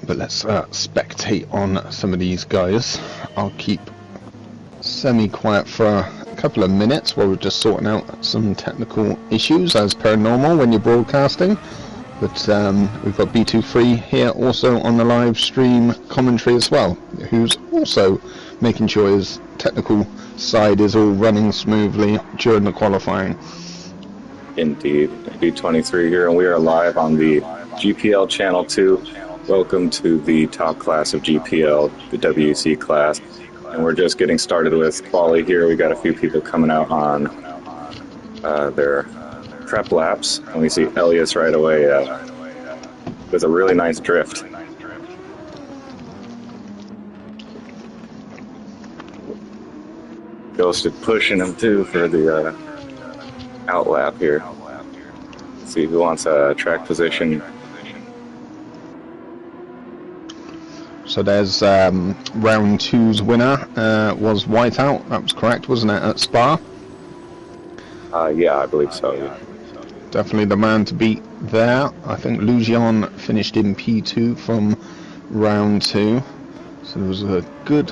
But let's spectate on some of these guys. I'll keep semi-quiet for a couple of minutes while we're just sorting out some technical issues as per normal when you're broadcasting. But we've got B23 here also on the live stream commentary as well, who's also making sure his technical side is all running smoothly during the qualifying. Indeed, B23 here, and we are live on the GPL Channel 2. Welcome to the top class of GPL, the WEC class. And we're just getting started with quali here. We got a few people coming out on their prep laps, and we see Elias right away with a really nice drift. Ghosted pushing him too for the out lap here. Let's see who wants a track position. So there's round two's winner was Whiteout. That was correct, wasn't it, at Spa? Yeah, I believe so. Yeah. Definitely the man to beat there. I think Lujan finished in P2 from round two. So it was a good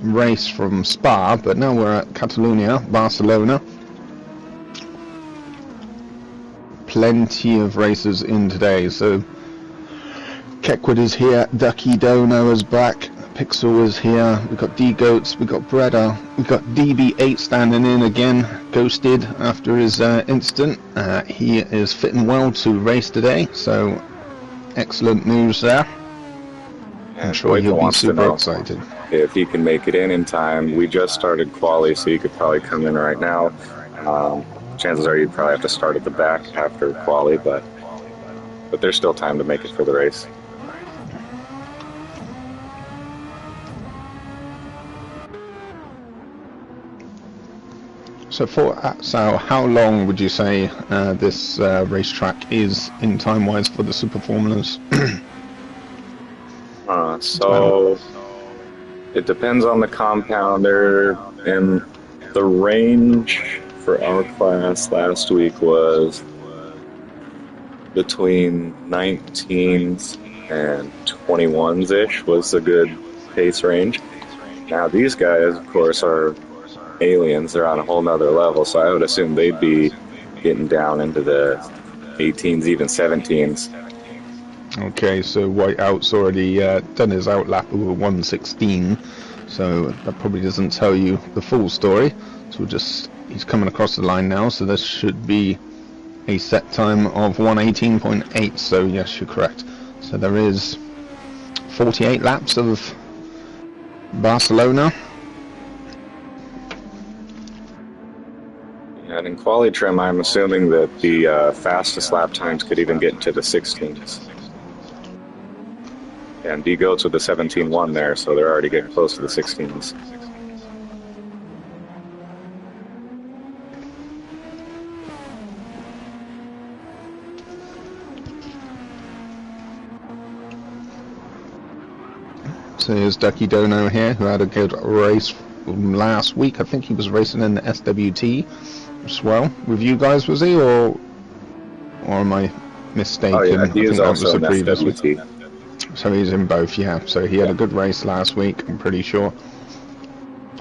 race from Spa, but now we're at Catalonia, Barcelona. Plenty of races in today. So Keckwood is here, Ducky Dono is back, Pixel is here, we've got D-Goats, we've got Breda, we've got DB8 standing in again, ghosted after his incident. He is fitting well to race today, so excellent news there. I'm sure he'll be super excited. If he can make it in time. We just started quali, so he could probably come in right now. Chances are you'd probably have to start at the back after quali, but there's still time to make it for the race. So how long would you say this racetrack is in time-wise for the Super Formulas? So it depends on the compounder, and the range for our class last week was between 19s and 21s-ish was a good pace range. Now these guys, of course, are aliens. They're on a whole nother level, so I would assume they'd be getting down into the 18s, even 17s. Okay, so Whiteout's already done his outlap over 116, so that probably doesn't tell you the full story. So he's coming across the line now, so this should be a set time of 118.8, so yes, you're correct. So there is 48 laps of Barcelona. And in quali trim, I'm assuming that the fastest lap times could even get into the 16s. And D-Goats with the 17.1 there, so they're already getting close to the 16s. So here's Ducky Dono here, who had a good race last week. I think he was racing in the SWT as well. With you guys, was he, or am I mistaken? Oh yeah, he is also in SWT. Week. So he's in both, yeah. So he had a good race last week, I'm pretty sure.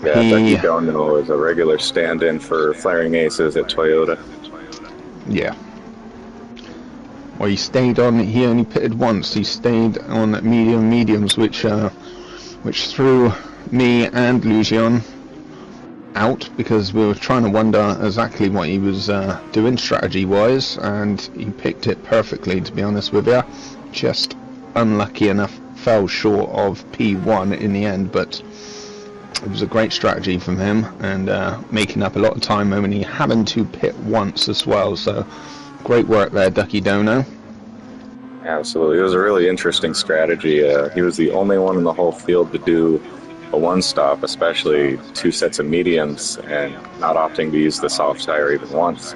Yeah, Ducky Dono is a regular stand-in for Flaring Aces at Toyota. Yeah. Well, he only pitted once. He stayed on mediums, which threw me and Lujan out, because we were trying to wonder exactly what he was doing strategy-wise, and he picked it perfectly, to be honest with you. Just unlucky enough, fell short of P1 in the end, but it was a great strategy from him, and making up a lot of time, only having to pit once as well, so great work there, Ducky Dono. Absolutely. It was a really interesting strategy. He was the only one in the whole field to do a one-stop, especially two sets of mediums, and not opting to use the soft tire even once.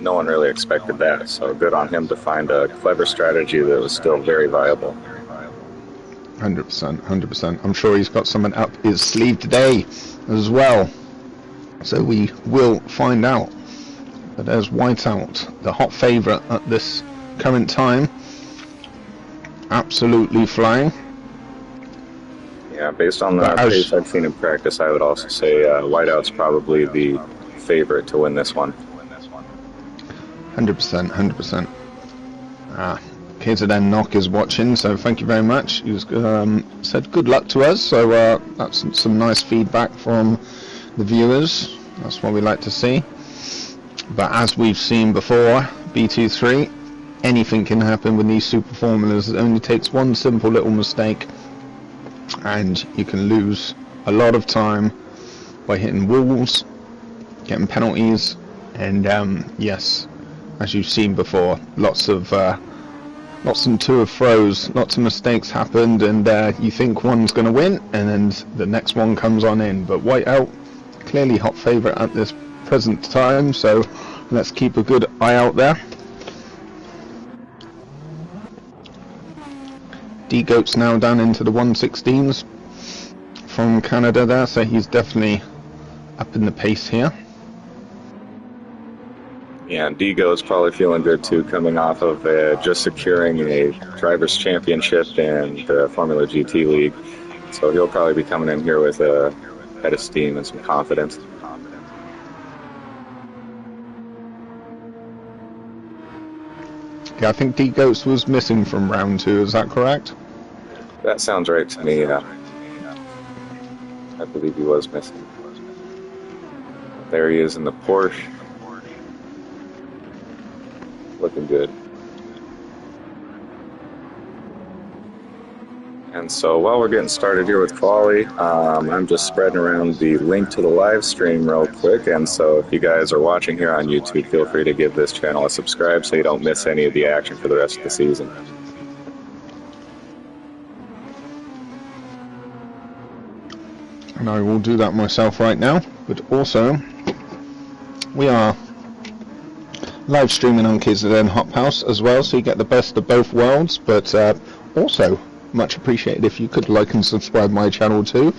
No one really expected that, so good on him to find a clever strategy that was still very viable. 100%. I'm sure he's got something up his sleeve today as well, so we will find out. But there's Whiteout, the hot favourite at this current time. absolutely flying. Yeah, based on the pace I've seen in practice, I would also say Whiteout's probably the favorite to win this one. 100%, 100%. KZN Knock is watching, so thank you very much. He's said good luck to us, so that's some nice feedback from the viewers. That's what we like to see. But as we've seen before, B23, anything can happen with these super formulas. It only takes one simple little mistake and you can lose a lot of time by hitting walls, getting penalties, and yes, as you've seen before, lots and two of throws, lots of mistakes happened, and you think one's going to win and then the next one comes on in. But Whiteout, clearly hot favourite at this present time, so let's keep a good eye out there. D-Goat's now down into the 116s from Canada there, so he's definitely up in the pace here. Yeah, and D-Goat's probably feeling good too, coming off of just securing a Drivers' Championship in the Formula GT League. So he'll probably be coming in here with a head of steam and some confidence. Yeah, I think D-Goats was missing from round 2, is that correct? That sounds right to me, yeah. I believe he was missing. There he is in the Porsche. Looking good. And so while we're getting started here with quali, I'm just spreading around the link to the live stream real quick. And so if you guys are watching here on YouTube, feel free to give this channel a subscribe so you don't miss any of the action for the rest of the season. And I will do that myself right now, but also we are live streaming on KZN Hop House as well, so you get the best of both worlds. But also much appreciated if you could like and subscribe my channel too.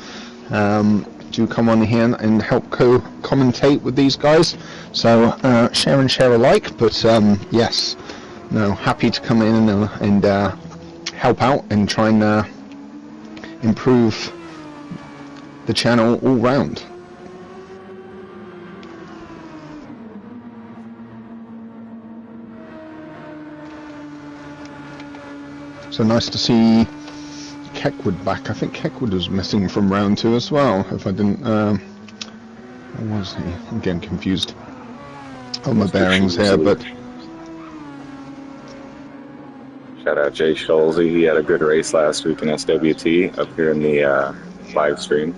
Do come on here and help commentate with these guys, so share and share alike. But yes, no, happy to come in and help out and try and improve the channel all round. So nice to see Keckwood back. I think Keckwood was missing from round 2 as well, if I didn't where was he? I'm getting confused on my bearings here, but shout out Jay Scholze. He had a good race last week in SWT up here in the live stream.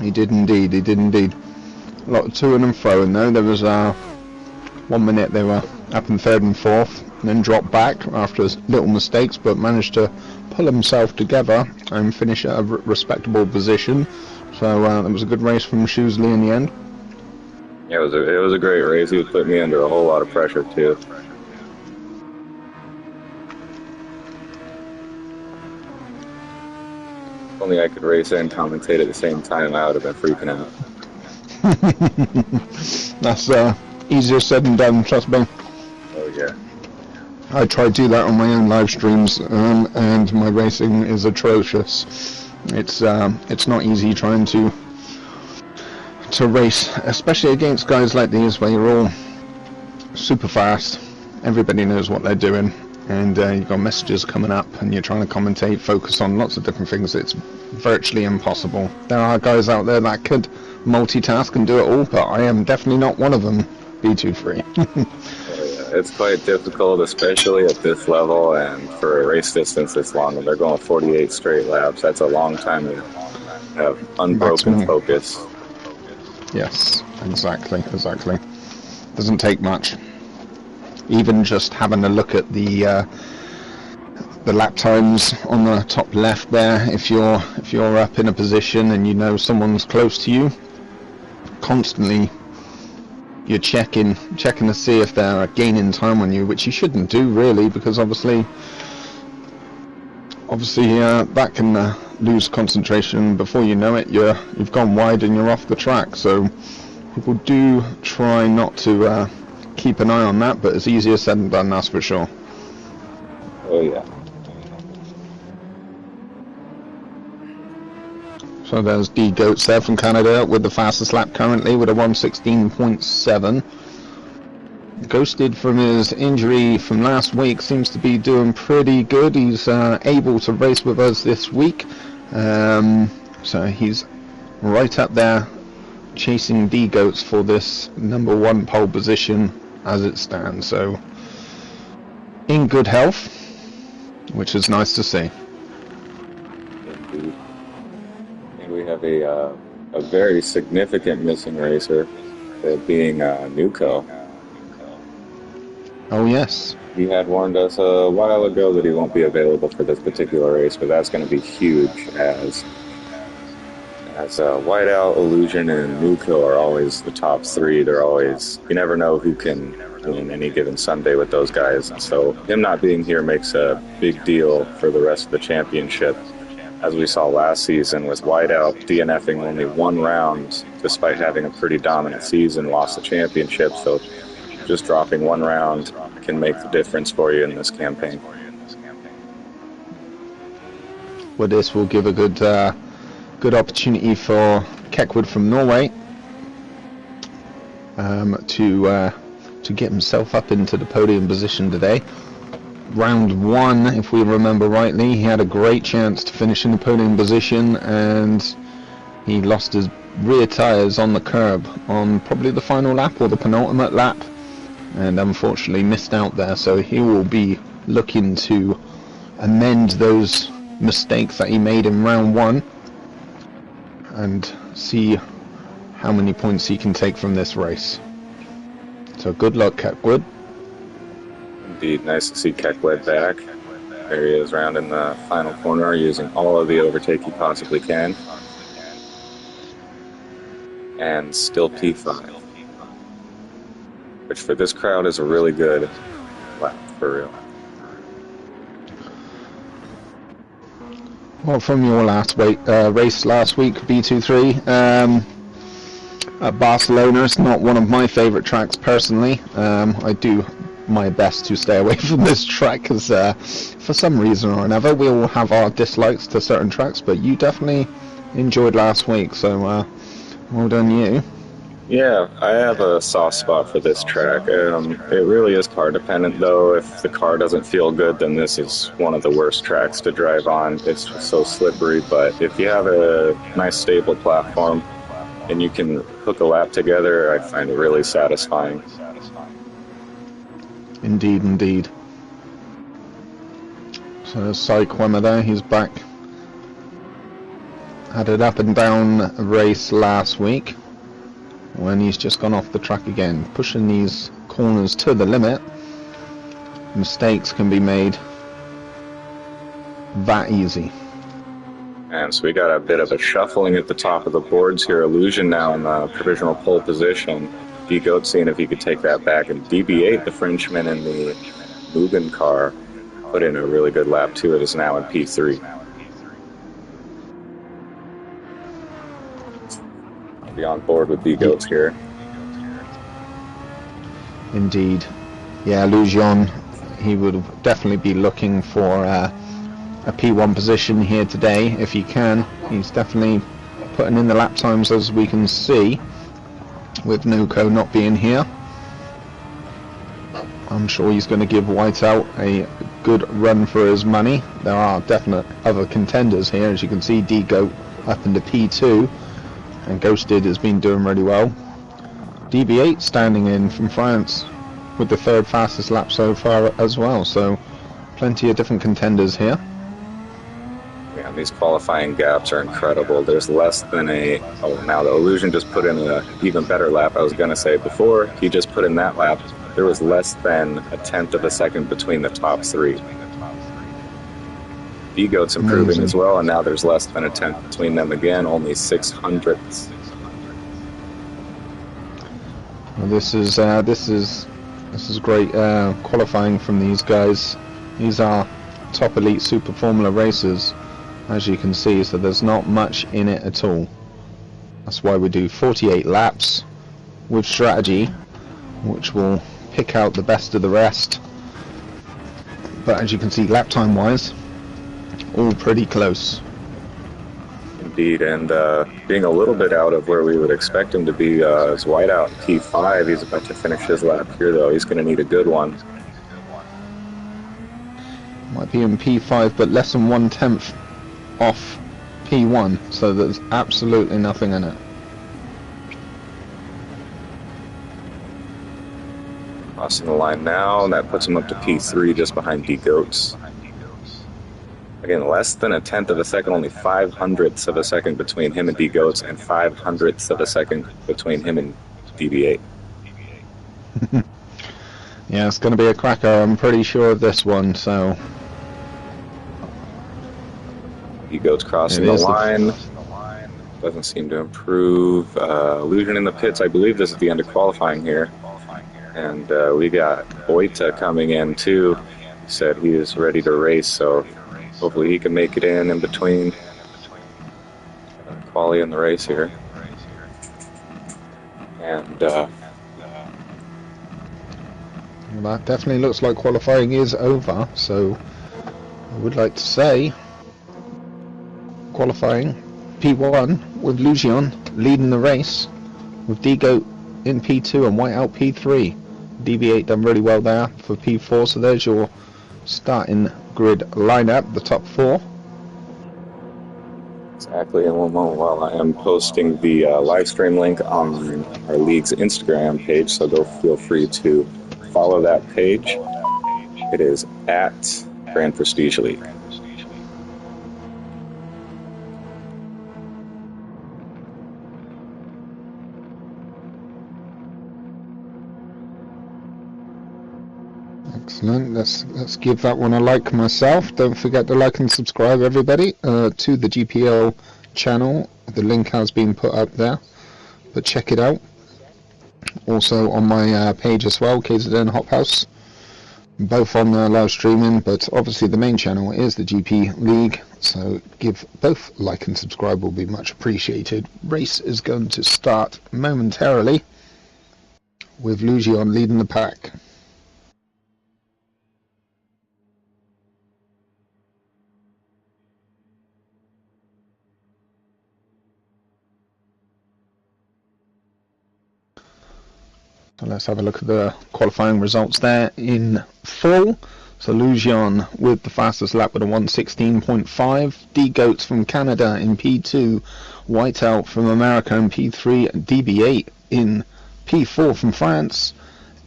He did indeed, A lot of to and fro in though. There was 1 minute they were up in 3rd and 4th, and then dropped back after little mistakes, but managed to pull himself together and finish at a respectable position. So it was a good race from Shoesley in the end. Yeah, it was a great race. He was putting me under a whole lot of pressure too. If only I could race and commentate at the same time, I would have been freaking out. That's easier said than done, trust me. Oh yeah. I try to do that on my own live streams, and my racing is atrocious. It's not easy trying to race, especially against guys like these where you're all super fast. Everybody knows what they're doing, and you've got messages coming up, and you're trying to commentate, focus on lots of different things. It's virtually impossible. There are guys out there that could multitask and do it all, but I am definitely not one of them. B23. It's quite difficult, especially at this level and for a race distance this long. And they're going 48 straight laps. That's a long time to have unbroken focus. Yes, exactly. Doesn't take much. Even just having a look at the lap times on the top left there. If you're up in a position and you know someone's close to you, constantly you're checking to see if they're gaining time on you, which you shouldn't do really, because obviously that can lose concentration. Before you know it, you've gone wide and you're off the track. So people do try not to keep an eye on that, but it's easier said than done, that's for sure. Oh yeah. So there's D Goats there from Canada with the fastest lap currently with a 1:16.7. Ghosted from his injury from last week seems to be doing pretty good. He's able to race with us this week, so he's right up there chasing D Goats for this #1 pole position as it stands. So in good health, which is nice to see. Indeed. And we have a very significant missing racer, being Nuco. Oh yes. He had warned us a while ago that he won't be available for this particular race, but that's going to be huge as Whiteout, Illusion, and Nuco are always the top three. They're always, you never know who can win any given Sunday with those guys. And so him not being here makes a big deal for the rest of the championship. As we saw last season with Whiteout DNFing only one round, despite having a pretty dominant season, lost the championship. So just dropping one round can make the difference for you in this campaign. Well, this will give a good opportunity for Keckwood from Norway to get himself up into the podium position today. Round one, if we remember rightly, he had a great chance to finish in the podium position, and he lost his rear tyres on the curb on probably the final lap or the penultimate lap, and unfortunately missed out there. So he will be looking to amend those mistakes that he made in round one and see how many points he can take from this race. So good luck, Keckwood. Indeed, nice to see Keckwood back. There he is round in the final corner, using all of the overtake he possibly can. And still P5. Which for this crowd is a really good lap, for real. Well, from your last race last week, B23, at Barcelona, it's not one of my favourite tracks personally. I do my best to stay away from this track because for some reason or another we all have our dislikes to certain tracks, but you definitely enjoyed last week, so well done you. Yeah, I have a soft spot for this track. It really is car dependent though. If the car doesn't feel good, then this is one of the worst tracks to drive on. It's just so slippery, but if you have a nice stable platform and you can hook a lap together, I find it really satisfying. Indeed, indeed. So Cy Quemmer there, he's back. Had an up and down race last week when he's just gone off the track again, pushing these corners to the limit. Mistakes can be made that easy. And so we got a bit of a shuffling at the top of the boards here. Illusion now in the provisional pole position. D-Goat seeing if he could take that back, and DB8, the Frenchman in the Mugen car, put in a really good lap too. It is now in P3. I'll be on board with D-Goats here. Indeed. Yeah, Lujan, he would definitely be looking for a P1 position here today if he can. He's definitely putting in the lap times as we can see, with Nuco not being here. I'm sure he's going to give Whiteout a good run for his money. There are definite other contenders here, as you can see. D-Goat up into P2, and Ghosted has been doing really well. DB8 standing in from France with the third fastest lap so far as well, so plenty of different contenders here. Yeah, these qualifying gaps are incredible. There's less than now the Illusion just put in an even better lap. I was going to say before he just put in that lap, there was less than a tenth of a second between the top three. D-Goat's improving as well, and now there's less than a tenth between them again, only 600ths. Well, this is great qualifying from these guys. These are top elite Super Formula racers, as you can see, so there's not much in it at all. That's why we do 48 laps with strategy, which will pick out the best of the rest. But as you can see, lap time wise, all pretty close. Indeed, and being a little bit out of where we would expect him to be is Whiteout P5. He's about to finish his lap here, though. He's going to need a good one. Might be in P5, but less than 1/10 off P1, so there's absolutely nothing in it. Crossing the line now, and that puts him up to P3 just behind D-Goats. Again, less than 1/10 of a second, only 5/100ths of a second between him and D-Goats, and 5/100ths of a second between him and DB8. Yeah, it's going to be a cracker, I'm pretty sure of this one, so... D-Goats crossing the line. Doesn't seem to improve. Illusion in the pits, I believe this is the end of qualifying here. And we got Boita coming in too. He said he is ready to race, so hopefully he can make it in between quali and the race here. And that definitely looks like qualifying is over, so I would like to say qualifying P1 with Lucian leading the race, with D-Goat in P2 and Whiteout P3. DB8 done really well there for P4, so there's your starting grid lineup, the top four. Exactly, and one moment while I am posting the live stream link on our league's Instagram page, so go feel free to follow that page. It is at Grand Prestige League. Excellent. Let's give that one a like myself. Don't forget to like and subscribe, everybody, to the GPL channel. The link has been put up there, but check it out. Also on my page as well, KZN Hop House, both on live streaming, but obviously the main channel is the GP League, so give both like and subscribe, will be much appreciated. Race is going to start momentarily with Lucian leading the pack. So let's have a look at the qualifying results there in full. So Lucian with the fastest lap with a 1:16.5. D-Goats from Canada in P2. Whiteout from America in P3. DB8 in P4 from France.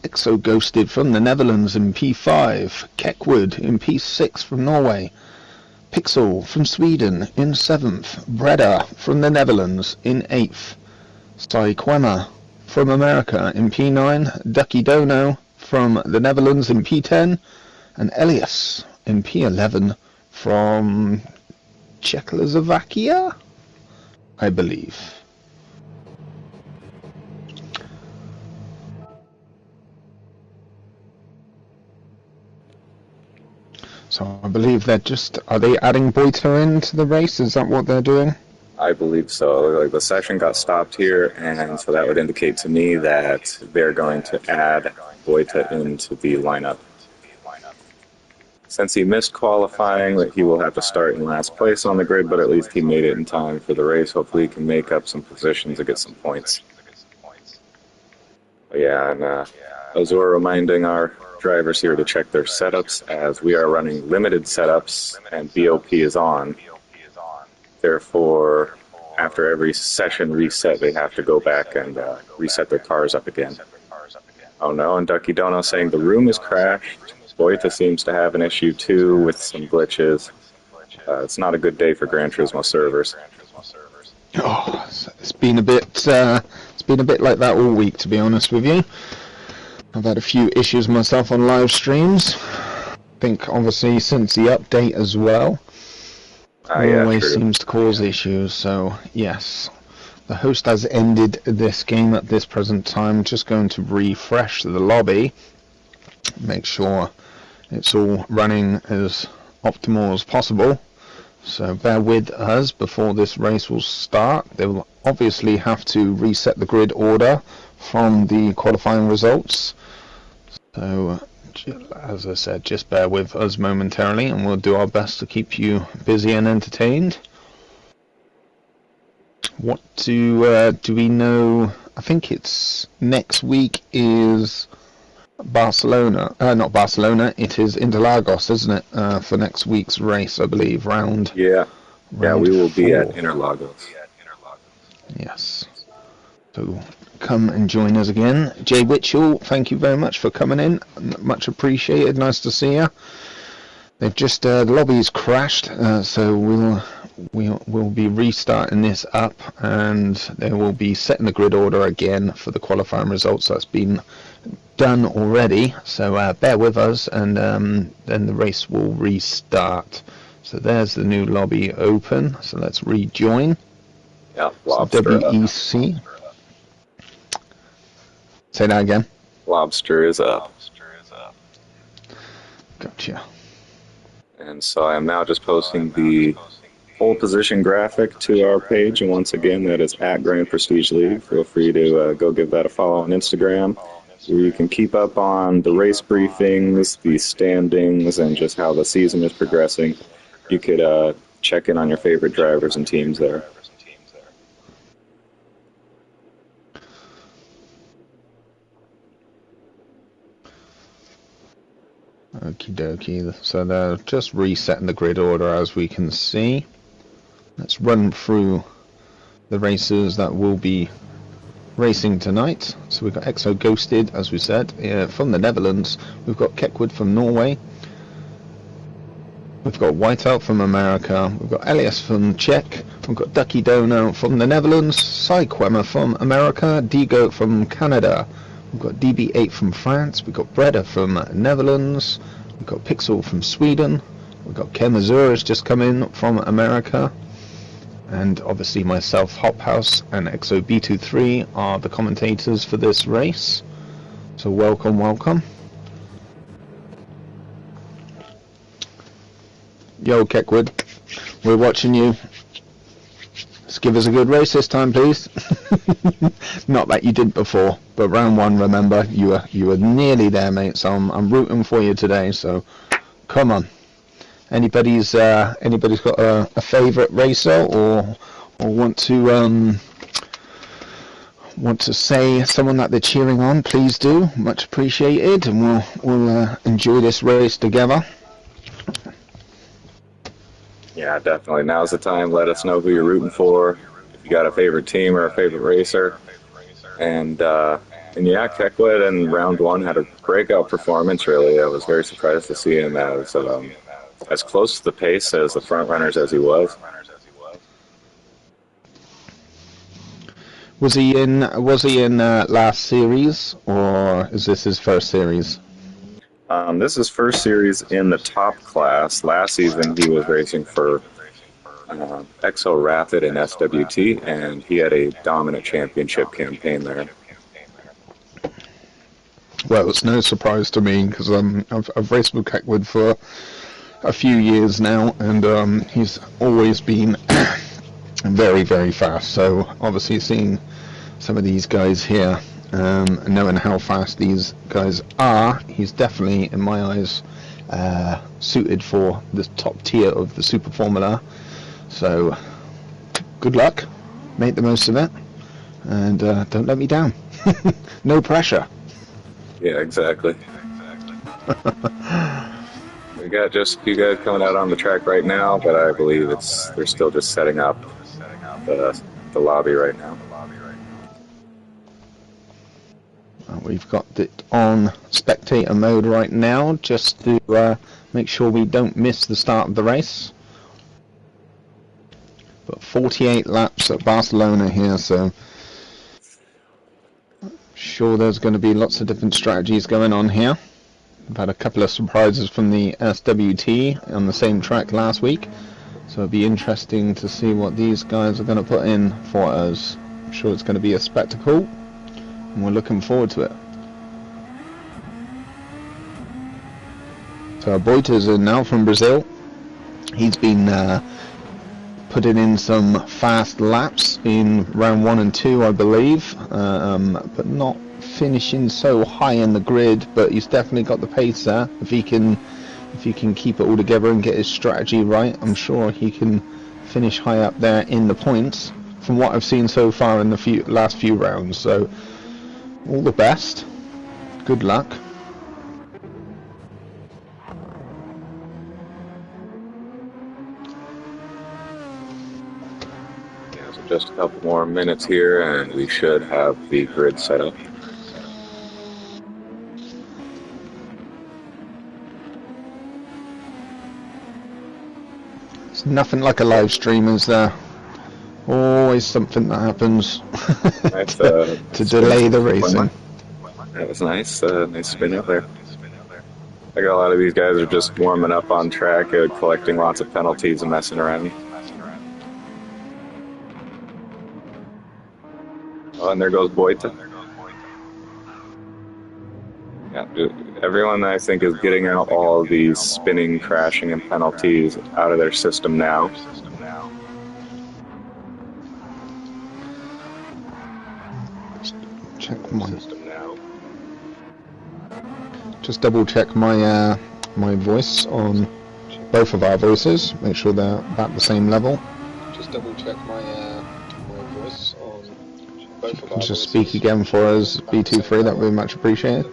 Exo Ghosted from the Netherlands in P5. Keckwood in P6 from Norway. Pixel from Sweden in 7th. Breda from the Netherlands in 8th. Saikwema from America in P9, Ducky Dono from the Netherlands in P10, and Elias in P11 from Czechoslovakia, I believe. So I believe they're just, are they adding Boita into the race? Is that what they're doing? I believe so. Like, the session got stopped here, and so that would indicate to me that they're going to add Boita into the lineup. Since he missed qualifying, that he will have to start in last place on the grid, but at least he made it in time for the race. Hopefully he can make up some positions to get some points. But yeah, and as we're reminding our drivers here to check their setups, as we are running limited setups and BOP is on. Therefore, after every session reset, they have to go back and reset their cars up again. Oh no, and Ducky Dono saying the room is crashed. Boita seems to have an issue too with some glitches. It's not a good day for Gran Turismo servers. Oh, it's been a bit like that all week, to be honest with you. I've had a few issues myself on live streams. I think obviously since the update as well. Always seems to cause issues, so yes. The host has ended this game at this present time. Just going to refresh the lobby. Make sure it's all running as optimal as possible. So bear with us before this race will start. They will obviously have to reset the grid order from the qualifying results. So, as I said, just bear with us momentarily and we'll do our best to keep you busy and entertained. What do we know? I think it's next week is Barcelona. Not Barcelona, it is Interlagos, isn't it? For next week's race, I believe, round. Yeah, we will 4. be at Interlagos. Yes. So come and join us again. Jay Witchell, thank you very much for coming in. Much appreciated. Nice to see you. They've just the lobby's crashed, so we'll be restarting this up, and they will be setting the grid order again for the qualifying results. That's been done already. So bear with us, and then the race will restart. So there's the new lobby open. So let's rejoin. Yeah, Lobster WEC. Say that again. Lobster is up. Gotcha. And so I am now just posting the pole position graphic to our page, and once again, that is at Grand Prestige League. Feel free to go give that a follow on Instagram, where you can keep up on the race briefings, the standings, and just how the season is progressing. You could check in on your favorite drivers and teams there. Okie dokie, so they're just resetting the grid order as we can see. Let's run through the races that will be racing tonight. So we've got Exo Ghosted, as we said, from the Netherlands. We've got Kekwood from Norway. We've got Whiteout from America. We've got Elias from Czech. We've got Ducky Dono from the Netherlands. Cyquemmer from America. Digo from Canada. We've got DB8 from France. We've got Breda from Netherlands. We've got Pixel from Sweden. We've got Kem Azur has just come in from America. And obviously myself, Hop House, and Exo B23 are the commentators for this race. So welcome, welcome. Yo, Kekwood, we're watching you. Let's give us a good race this time, please. Not that you didn't before, but round 1, remember, you were nearly there, mate. So I'm rooting for you today. So come on. Anybody's got a favourite racer or want to say someone that they're cheering on? Please do. Much appreciated, and we'll enjoy this race together. Yeah, definitely. Now's the time. Let us know who you're rooting for. If you got a favorite team or a favorite racer. And yeah, Kekwood in round 1 had a breakout performance, really. I was very surprised to see him as close to the pace as the front runners as he was. Was he in last series, or is this his first series? This is first series in the top class. Last season he was racing for Exo Rapid and SWT, and he had a dominant championship campaign there. Well, it's no surprise to me because I've raced with Kekwood for a few years now, and he's always been very, very fast. So obviously seeing some of these guys here, knowing how fast these guys are, he's definitely, in my eyes, suited for the top tier of the Super Formula. So good luck, make the most of it, and don't let me down. No pressure. Yeah, exactly. We got just you guys coming out on the track right now, but I believe they're still just setting up the lobby right now. We've got it on spectator mode right now, just to make sure we don't miss the start of the race. But 48 laps at Barcelona here, so I'm sure there's going to be lots of different strategies going on here. We've had a couple of surprises from the SWT on the same track last week, so it'll be interesting to see what these guys are going to put in for us. I'm sure it's going to be a spectacle, and we're looking forward to it. So Boita's in now from Brazil. He's been putting in some fast laps in round 1 and 2, I believe, but not finishing so high in the grid, but he's definitely got the pace there. If he can keep it all together and get his strategy right, I'm sure he can finish high up there in the points from what I've seen so far in the last few rounds. So all the best, good luck. Yeah, so just a couple more minutes here and we should have the grid set up. It's nothing like a live stream, is there? Always something that happens Nice, to delay the racing. That was nice. Nice spin up there. I got a lot of these guys are just warming up on track, collecting lots of penalties and messing around. Oh, and there goes Boita. Yeah, everyone I think is getting out all of these spinning, crashing, and penalties out of their system now. Check my just double check my my voice on both of our voices, make sure they're about the same level. Just double check my my voice on both of our voices. Just speak again for us, B23, that would be much appreciated.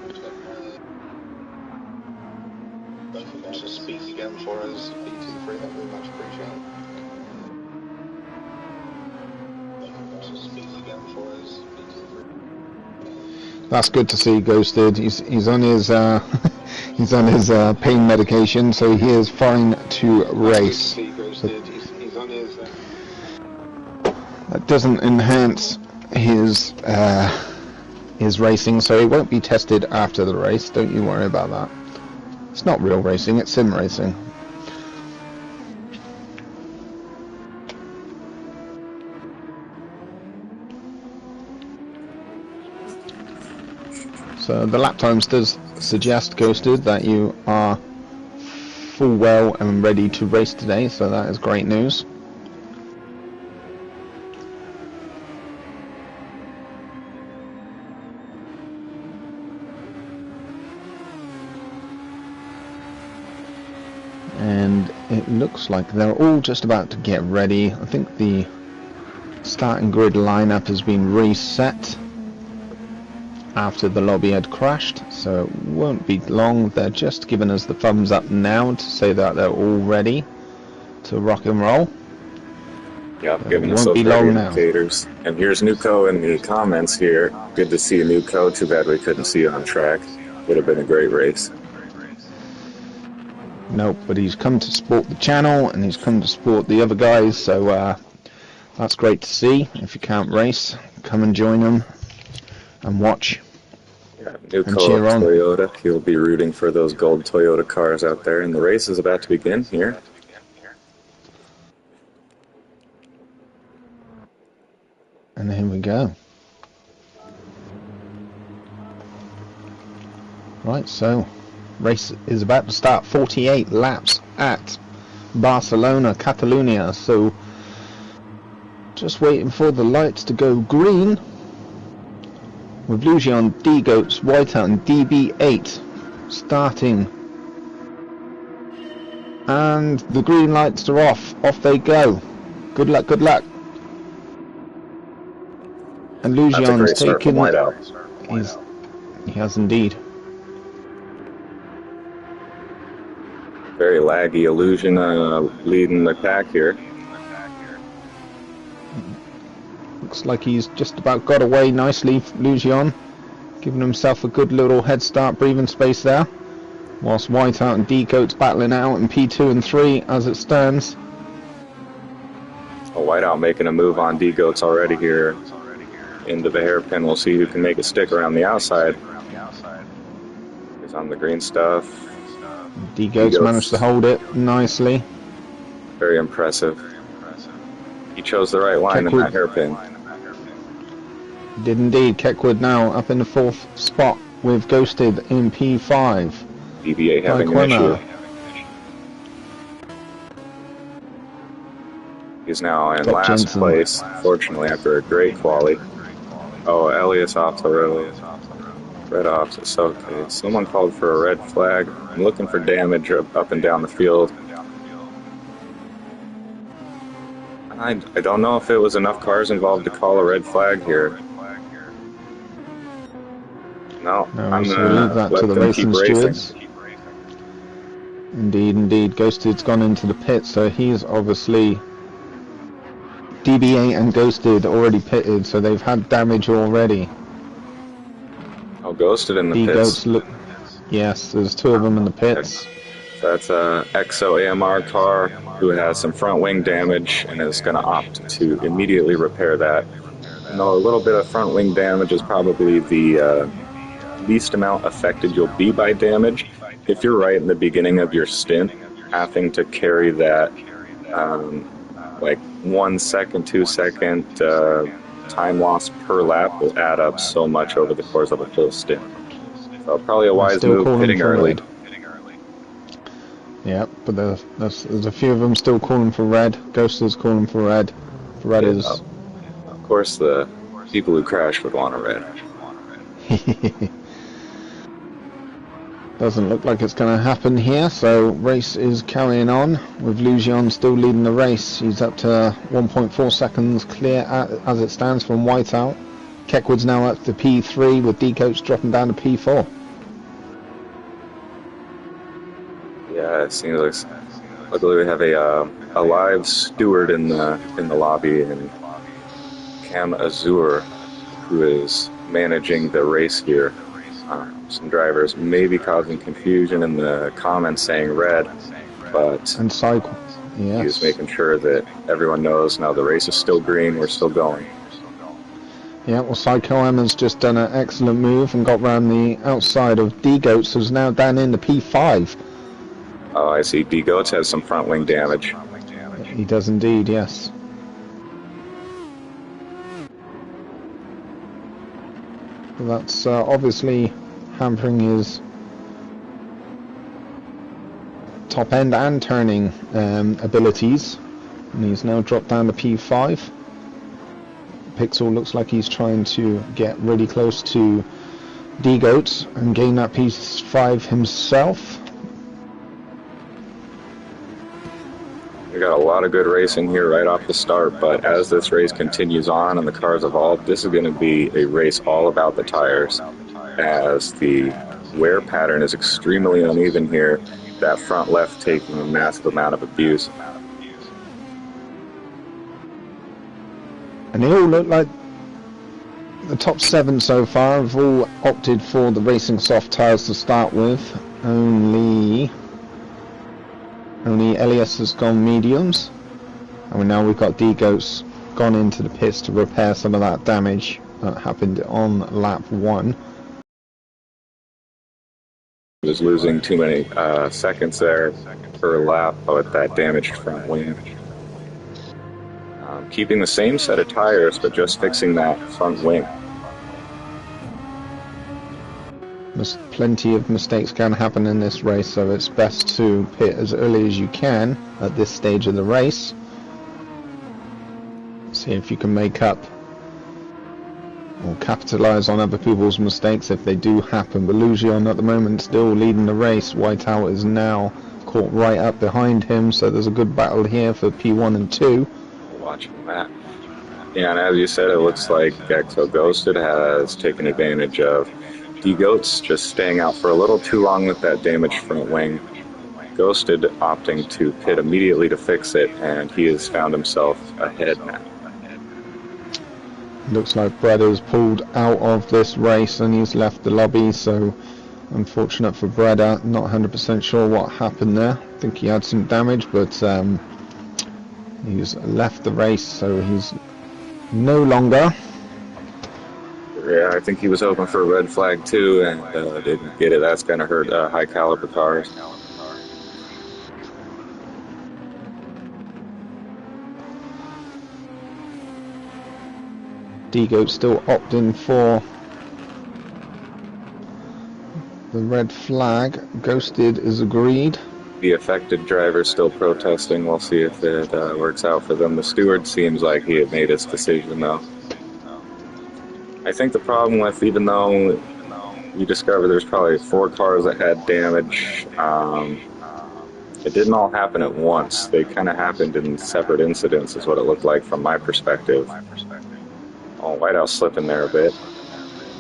Just speak again for us, B23, that would be much appreciated. Just speak again for us, B23. That's good to see, Ghosted. He's on his he's on his pain medication, so he is fine to race. That doesn't enhance his racing, so he won't be tested after the race. Don't you worry about that. It's not real racing; it's sim racing. So the lap times does suggest, Ghosted, that you are full well and ready to race today, so that is great news. And it looks like they're all just about to get ready. I think the starting grid lineup has been reset after the lobby had crashed, so it won't be long. They're just giving us the thumbs up now to say that they're all ready to rock and roll. Yep, giving us those indicators. And here's Nuko in the comments here. Good to see you, Nuko. Too bad we couldn't see you on track. Would have been a great race. Nope, but he's come to support the channel and he's come to support the other guys, so that's great to see. If you can't race, come and join them and watch. Yeah, Nuko of Toyota. He'll be rooting for those gold Toyota cars out there, and the race is about to begin here. And here we go. Right, so race is about to start. 48 laps at Barcelona, Catalonia. So just waiting for the lights to go green. With Lugion, D-Goats, Whiteout and DB8 starting. And the green lights are off. Off they go. Good luck, good luck. And Lugion's taken it. He has indeed. Very laggy Illusion leading the pack here. Looks like he's just about got away nicely, Lugion, giving himself a good little head start, breathing space there, whilst Whiteout and D-Goats battling out in P2 and 3 as it stands. Whiteout making a move on D-Goats already here into the hairpin. We'll see who can make it stick around the outside. He's on the green stuff. D-Goats managed to hold it nicely. Very impressive. He chose the right line in that hairpin. Did indeed. Keckwood now up in the 4th spot with Ghosted in P5. BB8 having an issue. He's now in last place, fortunately, after a great quali. Oh, Elias off the road. Red off. So, okay, someone called for a red flag. I'm looking for damage up and down the field. I don't know if it was enough cars involved to call a red flag here. No, I'm so gonna we'll leave that let to the them racing keep racing. stewards. Indeed. Ghosted's gone into the pit, so he's obviously... DB8 and Ghosted already pitted, so they've had damage already. Oh, Ghosted in the D-Goats pits. Yes, there's two of them in the pits. That's a EXO AMR car who has some front wing damage and is going to opt to immediately repair that. You know, a little bit of front wing damage is probably the least amount affected you'll be by damage. If you're right in the beginning of your stint, having to carry that like 1 second, 2 second time loss per lap will add up so much over the course of a full stint. So probably a wise move pitting early. Yeah, but there's a few of them still calling for red. Ghost is calling for red. Red is... Of course, the people who crash would want a red. Doesn't look like it's going to happen here, so race is carrying on with Lujan still leading the race. He's up to 1.4 seconds clear as it stands from Whiteout. Keckwood's now up to P3 with D-Coach dropping down to P4. Yeah, it seems like luckily we have a live steward in the lobby, and Cam Azur, who is managing the race here. Some drivers may be causing confusion in the comments saying red, but and cycle. Yes. He's making sure that everyone knows now the race is still green, we're still going. Yeah, well, Psycho Emma's just done an excellent move and got round the outside of D-Goats, who's now down in the P5. Oh, I see. D-Goats has some front wing damage. He does indeed, yes. That's obviously hampering his top end and turning abilities, and he's now dropped down to P5. Pixel looks like he's trying to get really close to D-Goats and gain that P5 himself. We got a lot of good racing here right off the start, but as this race continues on and the cars evolve, this is going to be a race all about the tires, as the wear pattern is extremely uneven here, that front left taking a massive amount of abuse. And they all look like the top 7 so far have all opted for the racing soft tires to start with. Only Elias has gone mediums, and now we've got D-Goats gone into the pits to repair some of that damage that happened on lap 1. Was losing too many seconds there per lap with that damaged front wing. Keeping the same set of tires, but just fixing that front wing. There's plenty of mistakes can happen in this race, so it's best to pit as early as you can at this stage of the race. See if you can make up or capitalize on other people's mistakes if they do happen. But Lujan at the moment still leading the race. Whiteout is now caught right up behind him, so there's a good battle here for P1 and 2. Watching that. Yeah, and as you said, it looks like Exo Ghosted has taken advantage of D-Goats just staying out for a little too long with that damaged front wing. Ghosted opting to pit immediately to fix it, and he has found himself ahead now. Looks like Brad has pulled out of this race and he's left the lobby, so unfortunate for Breda. Not 100% sure what happened there. I think he had some damage, but he's left the race, so he's no longer. Yeah, I think he was hoping for a red flag too, and didn't get it. That's going to hurt high caliber cars. D-Goat still opting for the red flag. Ghosted is agreed. The affected driver still protesting. We'll see if it works out for them. The steward seems like he had made his decision though. I think the problem with, even though you discover there's probably 4 cars that had damage. It didn't all happen at once. They kind of happened in separate incidents, is what it looked like from my perspective. Oh, Whiteout's slipping there a bit.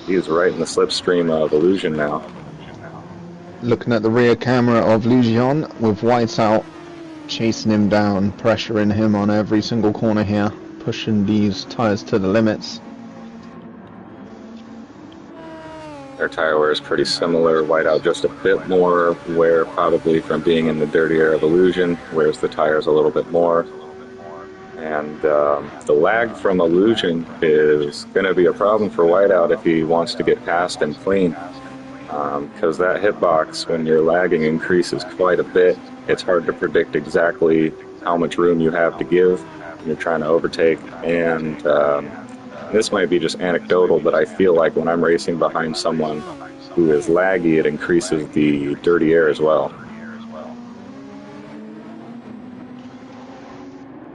He is right in the slipstream of Illusion now. Looking at the rear camera of Lugion with Whiteout chasing him down, pressuring him on every single corner here, pushing these tyres to the limits. Their tire wear is pretty similar. Whiteout just a bit more wear, probably from being in the dirty air of Illusion, wears the tires a little bit more. And the lag from Illusion is going to be a problem for Whiteout if he wants to get past and clean. Because that hitbox, when you're lagging, increases quite a bit. It's hard to predict exactly how much room you have to give when you're trying to overtake. And this might be just anecdotal, but I feel like when I'm racing behind someone who is laggy, it increases the dirty air as well.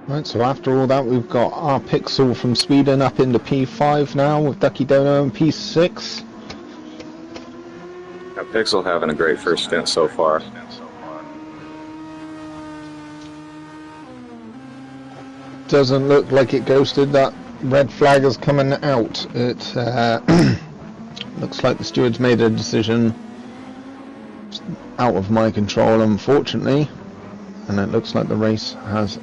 Right, so after all that, we've got our Pixel from Sweden up into P5 now with Ducky Dono in P6. Now, Pixel having a great first stint so far. Doesn't look like it ghosted. That red flag is coming out. It looks like the stewards made a decision out of my control, unfortunately, and it looks like the race has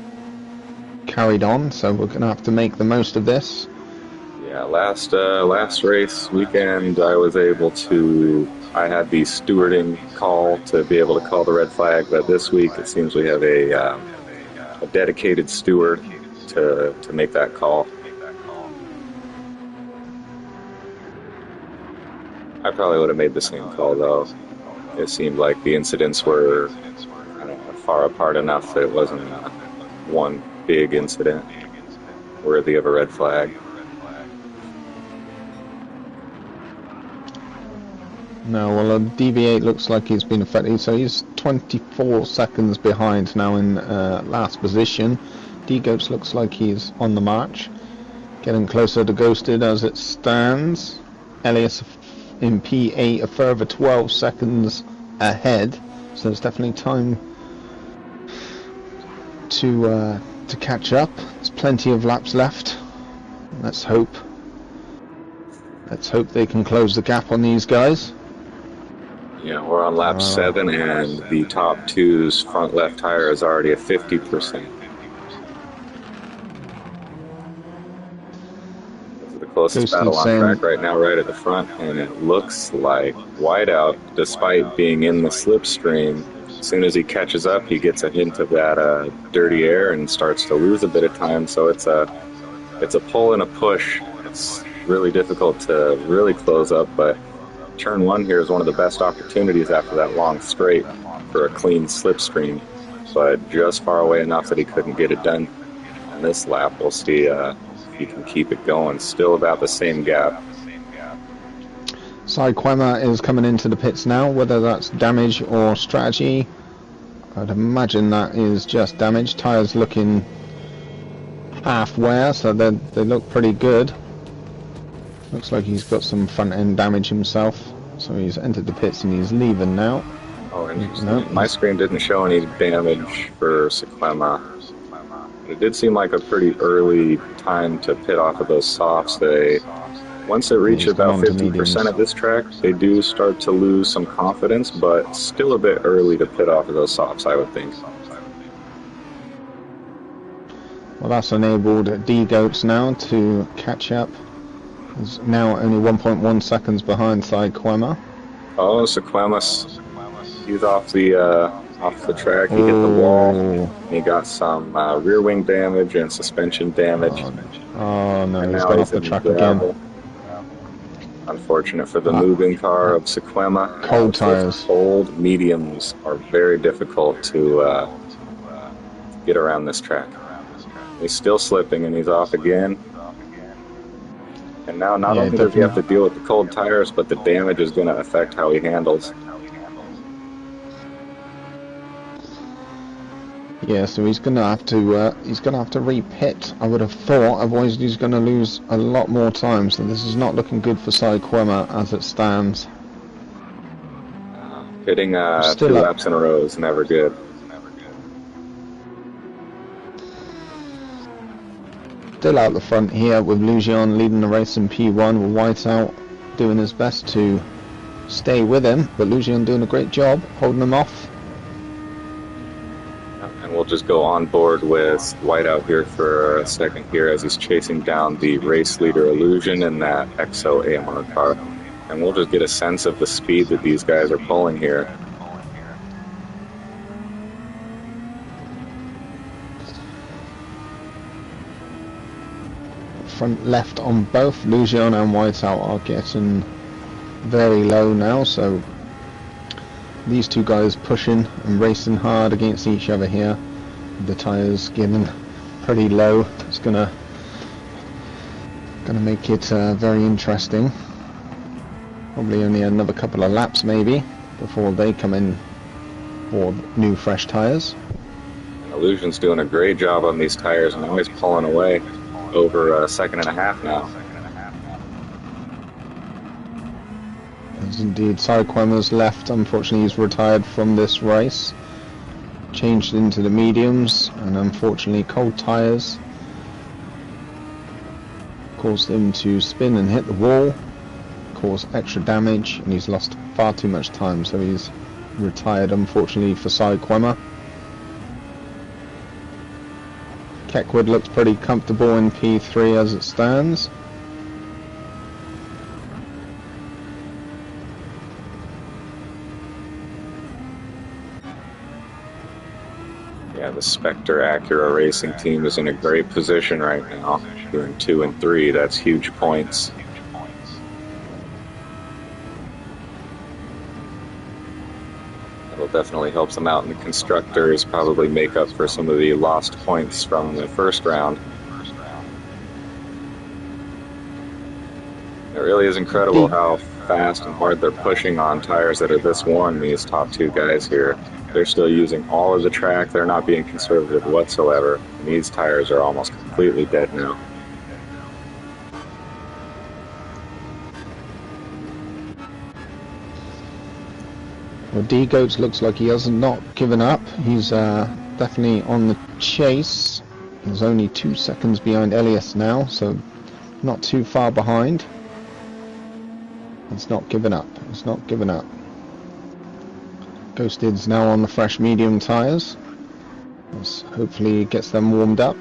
carried on, so we're going to have to make the most of this. Yeah, last race weekend I had the stewarding call to be able to call the red flag, but this week it seems we have a dedicated steward to make that call. I probably would have made the same call, though. It seemed like the incidents were far apart enough that it wasn't one big incident worthy of a red flag. No, well, DV8 looks like he's been affected, so he's 24 seconds behind now in last position. D-Goats looks like he's on the march, getting closer to Ghosted as it stands. Elias in P8 a further 12 seconds ahead, so there's definitely time to catch up. There's plenty of laps left. Let's hope they can close the gap on these guys. Yeah, we're on lap 7, and the top two's front left tire is already at 50%. This is the closest battle on track right now, right at the front, and it looks like Whiteout, despite being in the slipstream, as soon as he catches up, he gets a hint of that dirty air and starts to lose a bit of time. So it's a pull and a push. It's really difficult to really close up, but turn 1 here is one of the best opportunities after that long straight for a clean slipstream, but just far away enough that he couldn't get it done. On this lap, we'll see if he can keep it going. Still about the same gap. Quema is coming into the pits now, whether that's damage or strategy. I'd imagine that is just damage. Tyres looking half wear, so they look pretty good. Looks like he's got some front end damage himself, so he's entered the pits and he's leaving now. Oh, interesting. No, my screen didn't show any damage for Sequema. It did seem like a pretty early time to pit off of those softs. Once they reach about 50% of this track, they do start to lose some confidence, but still a bit early to pit off of those softs, I would think. Well, that's enabled D-Goats now to catch up. He's now only 1.1 seconds behind Quema. Oh, Sequema, he's off the track. He hit the wall. He got some rear wing damage and suspension damage. Oh no, he's got off the track again. Unfortunate for the moving car of Sequema. Cold tires. Cold mediums are very difficult to get around this track. He's still slipping and he's off again. And now not only does he have to deal with the cold tires, but the damage is going to affect how he handles. Yeah, so he's gonna have to re-pit, I would have thought, otherwise he's gonna lose a lot more time. So this is not looking good for Quema as it stands. Hitting Still 2 up. laps in a row is never good. Still out the front here with Lujan leading the race in P1 with Whiteout doing his best to stay with him, but Lujan doing a great job holding him off. And we'll just go on board with Whiteout here for a second here as he's chasing down the race leader Illusion in that XO AMR car. And we'll just get a sense of the speed that these guys are pulling here. Front left on both Lujan and Whiteout are getting very low now, so these two guys pushing and racing hard against each other here. The tyres getting pretty low. It's gonna make it very interesting. Probably only another couple of laps maybe before they come in for new fresh tyres. Illusion's doing a great job on these tires, and now he's pulling away over a second and a half now. As indeed, Saruquema's left. Unfortunately, he's retired from this race. Changed into the mediums, and unfortunately, cold tyres caused him to spin and hit the wall, cause extra damage, and he's lost far too much time, so he's retired unfortunately for Saruquema. Keckwood looks pretty comfortable in P3 as it stands. Yeah, the Spectre Acura Racing team is in a great position right now. Doing 2 and 3, that's huge points. That'll definitely help them out in the constructors, probably make up for some of the lost points from the first round. It really is incredible how fast and hard they're pushing on tires that are this worn, these top two guys here. They're still using all of the track, they're not being conservative whatsoever. And these tires are almost completely dead now. Well, D-Goats looks like he has not given up. He's definitely on the chase. He's only 2 seconds behind Elias now, so not too far behind. He's not given up. He's not given up. Ghosted's now on the fresh medium tyres. Hopefully he gets them warmed up.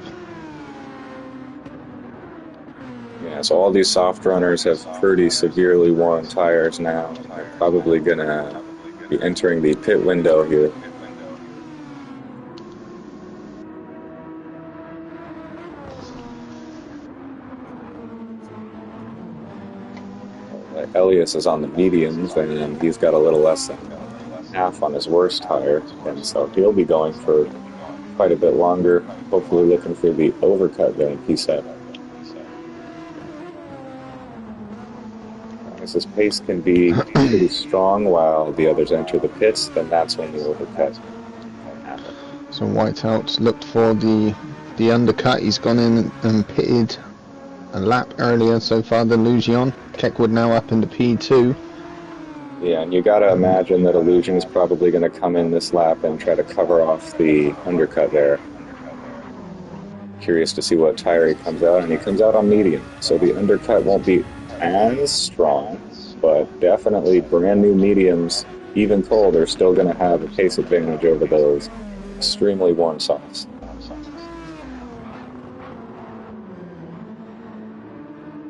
Yeah, so all these soft runners have pretty severely worn tires now. They're probably going to be entering the pit window here. Elias is on the mediums, and he's got a little less than half on his worst tire, and so he'll be going for quite a bit longer, hopefully looking for the overcut there in P7. As his pace can be pretty strong while the others enter the pits, then that's when the overcut happens. So Whiteout's looked for the undercut. He's gone in and pitted a lap earlier so far than Lujan. Keckwood now up into P2. Yeah, and you gotta imagine that Illusion is probably gonna come in this lap and try to cover off the undercut there. Curious to see what tire he comes out, and he comes out on medium, so the undercut won't be as strong, but definitely brand new mediums, even cold, are still gonna have a pace advantage over those extremely worn softs.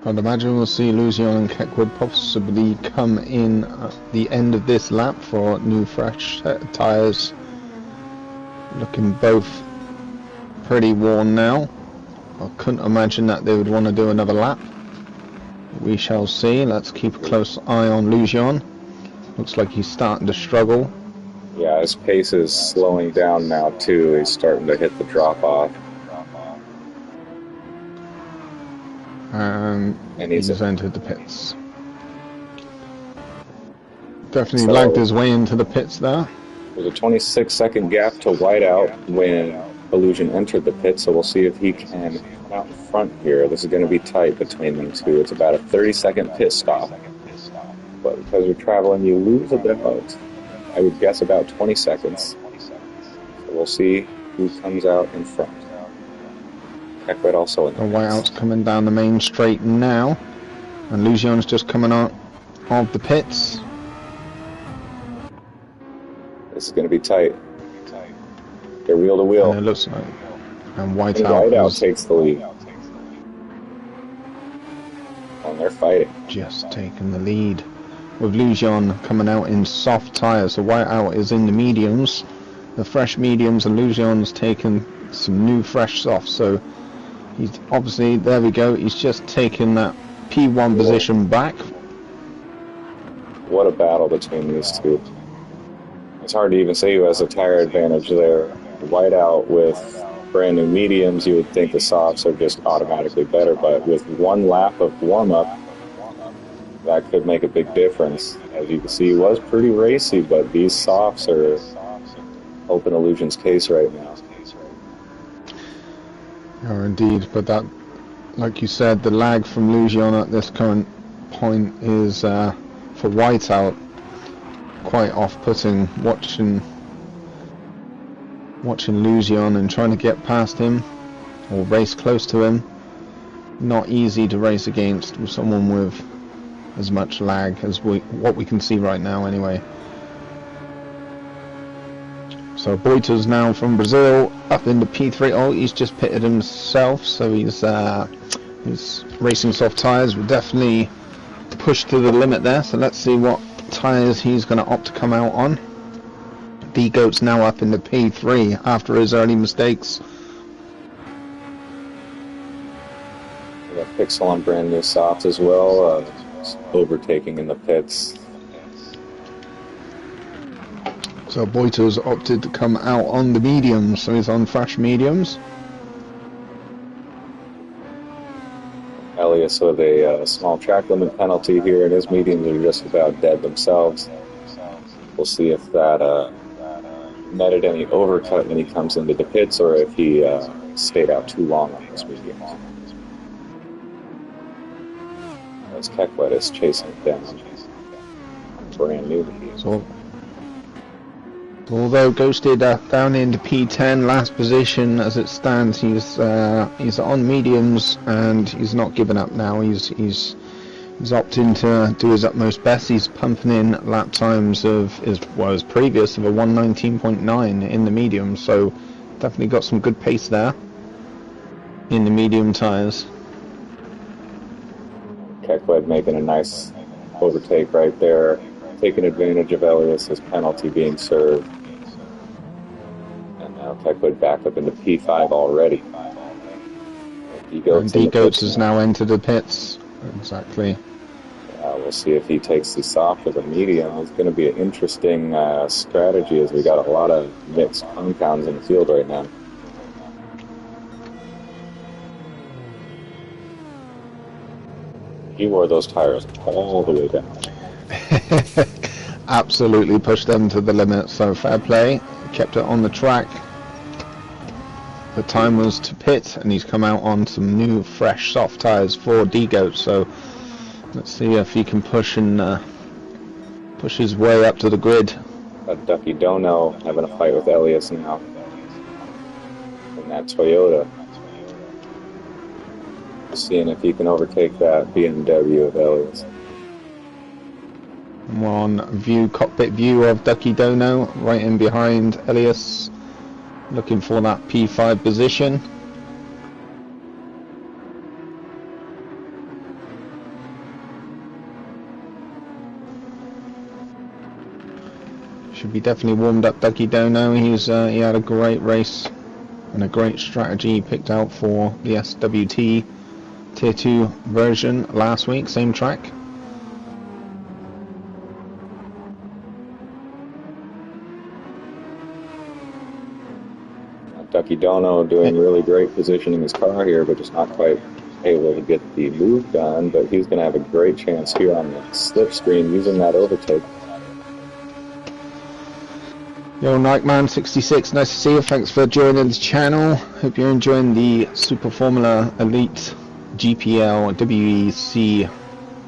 I'd imagine we'll see Lujan and Keckwood possibly come in at the end of this lap for new fresh set of tyres. Looking both pretty worn now. I couldn't imagine that they would want to do another lap. We shall see. Let's keep a close eye on Lujan. Looks like he's starting to struggle. Yeah, his pace is slowing down now too. He's starting to hit the drop off. And he's entered the pits. Definitely lagged his way into the pits there. There's a 26-second gap to Whiteout when Illusion entered the pit, so we'll see if he can come out in front here. This is going to be tight between them two. It's about a 30-second pit stop. But because you're traveling, you lose about I would guess about 20 seconds. So we'll see who comes out in front. Kekwet also in the The whiteout's coming down the main straight now, and Lucian's just coming out of the pits. This is going to be tight. They're wheel to wheel. And it looks like, and Whiteout takes the lead. And they're fighting. Just taking the lead, with Lucian coming out in soft tyres. The Whiteout is in the mediums, the fresh mediums, and Lucian's taken some new fresh softs. So he's obviously, there we go, he's just taken that P1 position back. What a battle between these two. It's hard to even say who has a tire advantage there. Whiteout with brand new mediums, you would think the softs are just automatically better, but with one lap of warm-up, that could make a big difference. As you can see, it was pretty racy, but these softs are helping Illusion's case right now. Oh, indeed, but that, like you said, the lag from Lucian at this current point is, for Whiteout, quite off-putting. Watching Lucian and trying to get past him or race close to him, not easy to race against with someone with as much lag as what we can see right now anyway. So Boita's now from Brazil up into P3. Oh, he's just pitted himself, so he's racing soft tyres. We're definitely pushed to the limit there, so let's see what tyres he's going to opt to come out on. D-Goat's now up in the P3 after his early mistakes. We got Pixel on brand new softs as well, overtaking in the pits. So Boita's opted to come out on the mediums, so he's on fresh mediums. Elias with a small track limit penalty here, and his mediums are just about dead themselves. We'll see if that netted any overcut when he comes into the pits, or if he stayed out too long on his mediums. As Kekwet is chasing down brand new mediums. So, although ghosted down into P10, last position as it stands, he's on mediums and he's not giving up now. He's opting to do his utmost best. He's pumping in lap times of his previous of a 119.9 in the medium, so definitely got some good pace there in the medium tyres. Kekwet making a nice overtake right there, taking advantage of Elias's penalty being served. And now Kekwet back up into P5 already. D-Goats has now entered the pits. Exactly. We'll see if he takes the soft or the medium. It's going to be an interesting strategy, as we got a lot of mixed compounds in the field right now. He wore those tires all the way down. Absolutely pushed them to the limit, so fair play. Kept it on the track. The time was to pit, and he's come out on some new fresh soft tyres for D-Goat, so let's see if he can push his way up to the grid. Ducky Dono having a fight with Elias now in that Toyota. Seeing if he can overtake that BMW of Elias. We're on cockpit view of Ducky Dono, right in behind Elias, looking for that P5 position. Should be definitely warmed up, Ducky Dono. He had a great race and a great strategy picked out for the SWT Tier 2 version last week, same track. Ducky Dono doing really great positioning his car here, but just not quite able to get the move done. But he's going to have a great chance here on the slipstream using that overtake. Yo, Nightman66, nice to see you. Thanks for joining the channel. Hope you're enjoying the Super Formula Elite GPL WEC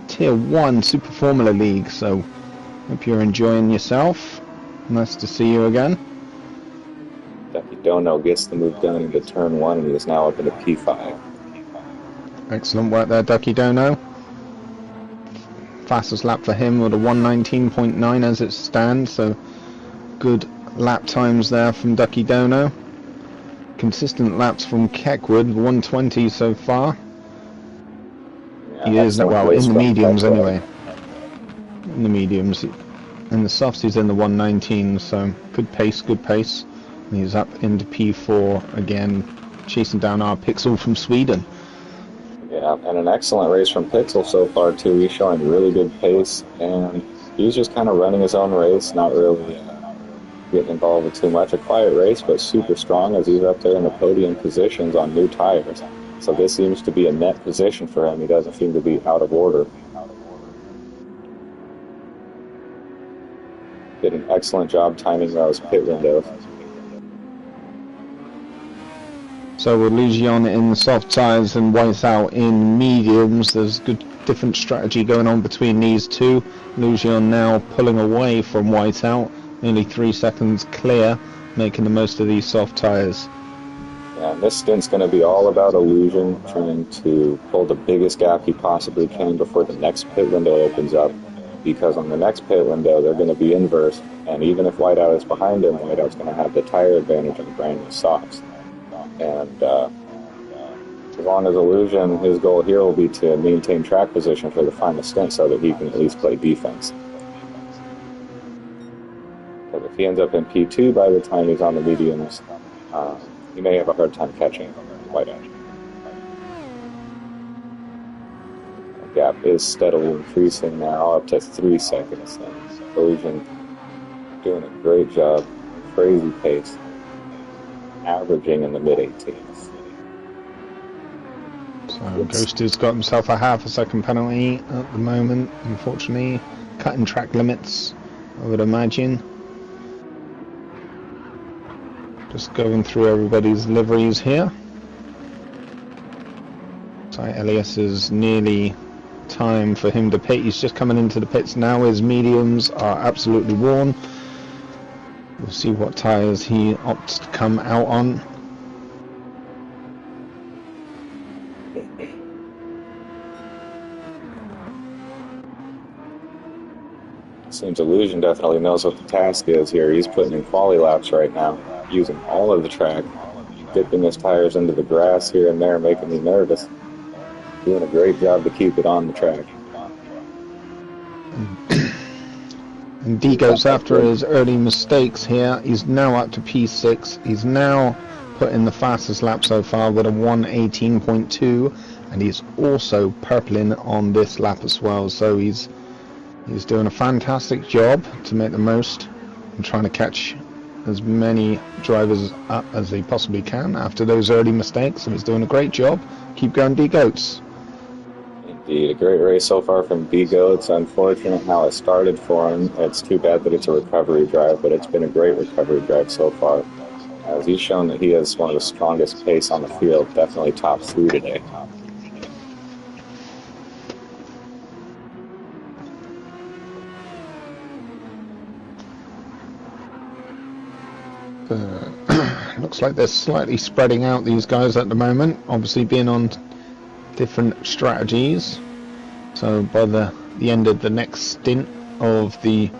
Tier 1 Super Formula League. So, hope you're enjoying yourself. Nice to see you again. Ducky Dono gets the move done into turn 1, and he is now up into P5. Excellent work there, Ducky Dono. Fastest lap for him with a 1:19.9 as it stands, so good lap times there from Ducky Dono. Consistent laps from Keckwood, 1:20 so far. Yeah, He is, well, in the mediums Keckwood. anyway. In the mediums. In the softs he's in the 1:19, so good pace, good pace. And he's up into P4 again, chasing down our Pixel from Sweden. Yeah, and an excellent race from Pixel so far too. He's showing really good pace, and he's just kind of running his own race, not really getting involved with too much. A quiet race, but super strong as he's up there in the podium positions on new tires. So this seems to be a net position for him. He doesn't seem to be out of order. Did an excellent job timing those pit windows. So with Lugion in the soft tyres and Whiteout in mediums, there's good different strategy going on between these two. Lugion now pulling away from Whiteout, nearly 3 seconds clear, making the most of these soft tyres. Yeah, and this stint's going to be all about Illusion trying to pull the biggest gap he possibly can before the next pit window opens up, because on the next pit window they're going to be inverse, and even if Whiteout is behind him, Whiteout's going to have the tire advantage on brand new softs. And as long as Illusion, his goal here will be to maintain track position for the final stint so that he can at least play defense. Because if he ends up in P2 by the time he's on the mediums, he may have a hard time catching Whiteout. The gap is steadily increasing now, up to 3 seconds. And Illusion doing a great job, crazy pace, averaging in the mid-18s. So Ghost has got himself a half a second penalty at the moment, unfortunately. Cutting track limits, I would imagine. Just going through everybody's liveries here. So Elias is nearly time for him to pit. He's just coming into the pits now. His mediums are absolutely worn. We'll see what tyres he opts to come out on. Seems Illusion definitely knows what the task is here. He's putting in quali laps right now, using all of the track, dipping his tires into the grass here and there, making me nervous. Doing a great job to keep it on the track. And D-Goats, after his early mistakes here, he's now up to P6. He's now put in the fastest lap so far with a 1:18.2, and he's also purpling on this lap as well. So he's doing a fantastic job to make the most and trying to catch as many drivers up as he possibly can after those early mistakes. So he's doing a great job. Keep going, D-Goats. Indeed, a great race so far from D-Goats. Unfortunate how it started for him. It's too bad that it's a recovery drive, but it's been a great recovery drive so far, as he's shown that he has one of the strongest pace on the field, definitely top 3 today. Looks like they're slightly spreading out, these guys, at the moment, obviously being on different strategies. So by the end of the next stint of the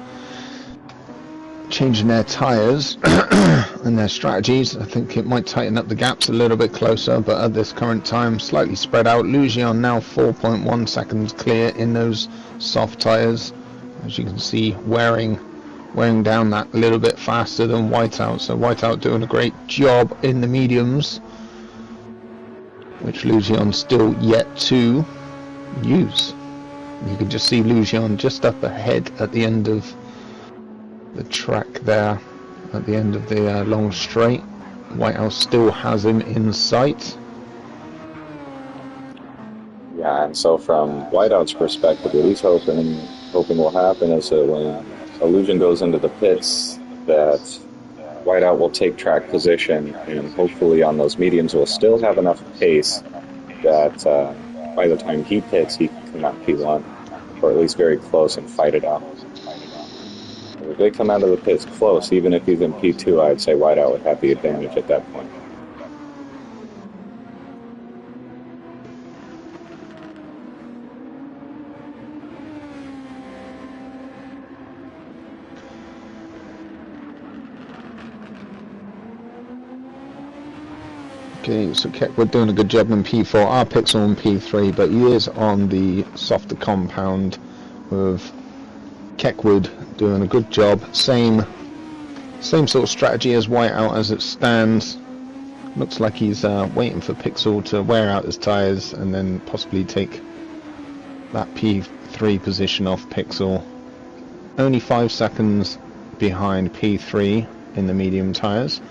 changing their tyres and their strategies, I think it might tighten up the gaps a little bit closer, but at this current time slightly spread out. Lugion now 4.1 seconds clear in those soft tyres, as you can see, wearing down that a little bit faster than Whiteout. So Whiteout doing a great job in the mediums, which Lugion still yet to use. You can just see Lugion just up ahead at the end of the track there, at the end of the long straight. Whiteout still has him in sight. Yeah, and so from Whiteout's perspective, what he's hoping will happen is that when Illusion goes into the pits, that Whiteout will take track position, and hopefully on those mediums will still have enough pace that by the time he pits, he can come out P1, or at least very close and fight it out. If they come out of the pits close, even if he's in P2, I'd say Whiteout would have the advantage at that point. Okay, so Keckwood doing a good job in P4, our Pixel in P3, but he is on the softer compound with Keckwood doing a good job. Same sort of strategy as Whiteout as it stands. Looks like he's waiting for Pixel to wear out his tyres and then possibly take that P3 position off Pixel. Only 5 seconds behind P3 in the medium tyres.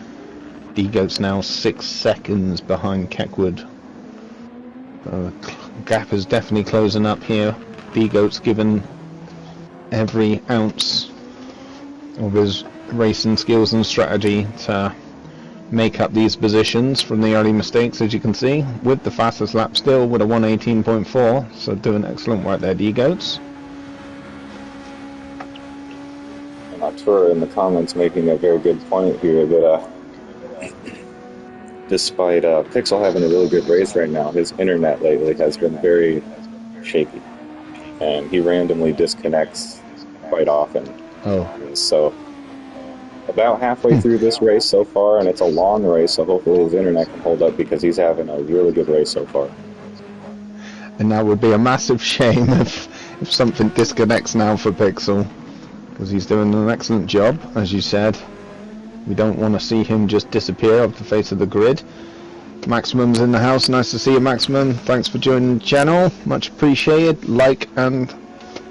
D-Goat's now 6 seconds behind Keckwood. Gap is definitely closing up here. D-Goat's given every ounce of his racing skills and strategy to make up these positions from the early mistakes, as you can see, with the fastest lap still with a 1:18.4, so doing excellent work there, D-Goats. And Arturo in the comments making a very good point here that despite Pixel having a really good race right now, his internet lately has been very shaky, and he randomly disconnects quite often. Oh. So about halfway through this race so far, and it's a long race, so hopefully his internet can hold up because he's having a really good race so far. And that would be a massive shame if something disconnects now for Pixel, because he's doing an excellent job, as you said. We don't want to see him just disappear off the face of the grid. Maximum's in the house. Nice to see you, Maximum. Thanks for joining the channel. Much appreciated. Like and...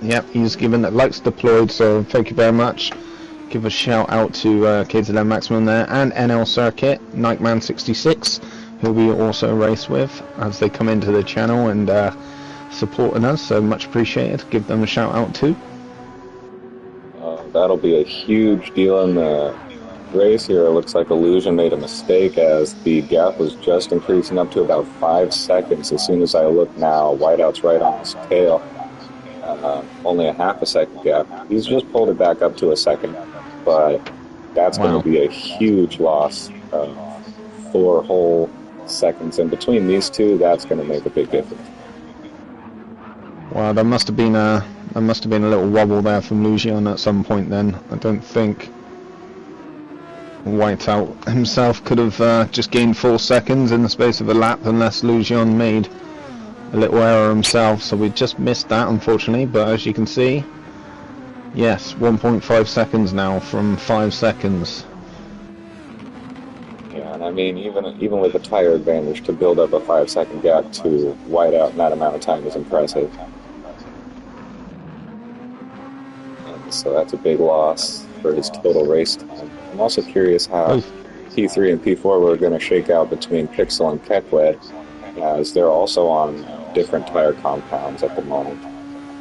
Yep, he's given likes deployed, so thank you very much. Give a shout out to KZM Maximum there, and NL Circuit, Nightman66, who we also race with as they come into the channel and supporting us, so much appreciated. Give them a shout out too. That'll be a huge deal in the race here. It looks like Illusion made a mistake as the gap was just increasing up to about 5 seconds. As soon as I look now, Whiteout's right on his tail. Only a half a second gap. He's just pulled it back up to a second, but that's going to be a huge loss of 4 whole seconds. And between these two, that's going to make a big difference. Well, there must have been a little wobble there from Lucian at some point. Then I don't think Whiteout himself could have just gained 4 seconds in the space of a lap unless Lucian made a little error himself, so we just missed that unfortunately. But as you can see, yes, 1.5 seconds now from 5 seconds. Yeah, and I mean, even with the tire advantage, to build up a 5 second gap to Whiteout in that amount of time is impressive. And so that's a big loss for his total race time. I'm also curious how P3 and P4 were going to shake out between Pixel and Keckwood, as they're also on different tire compounds at the moment.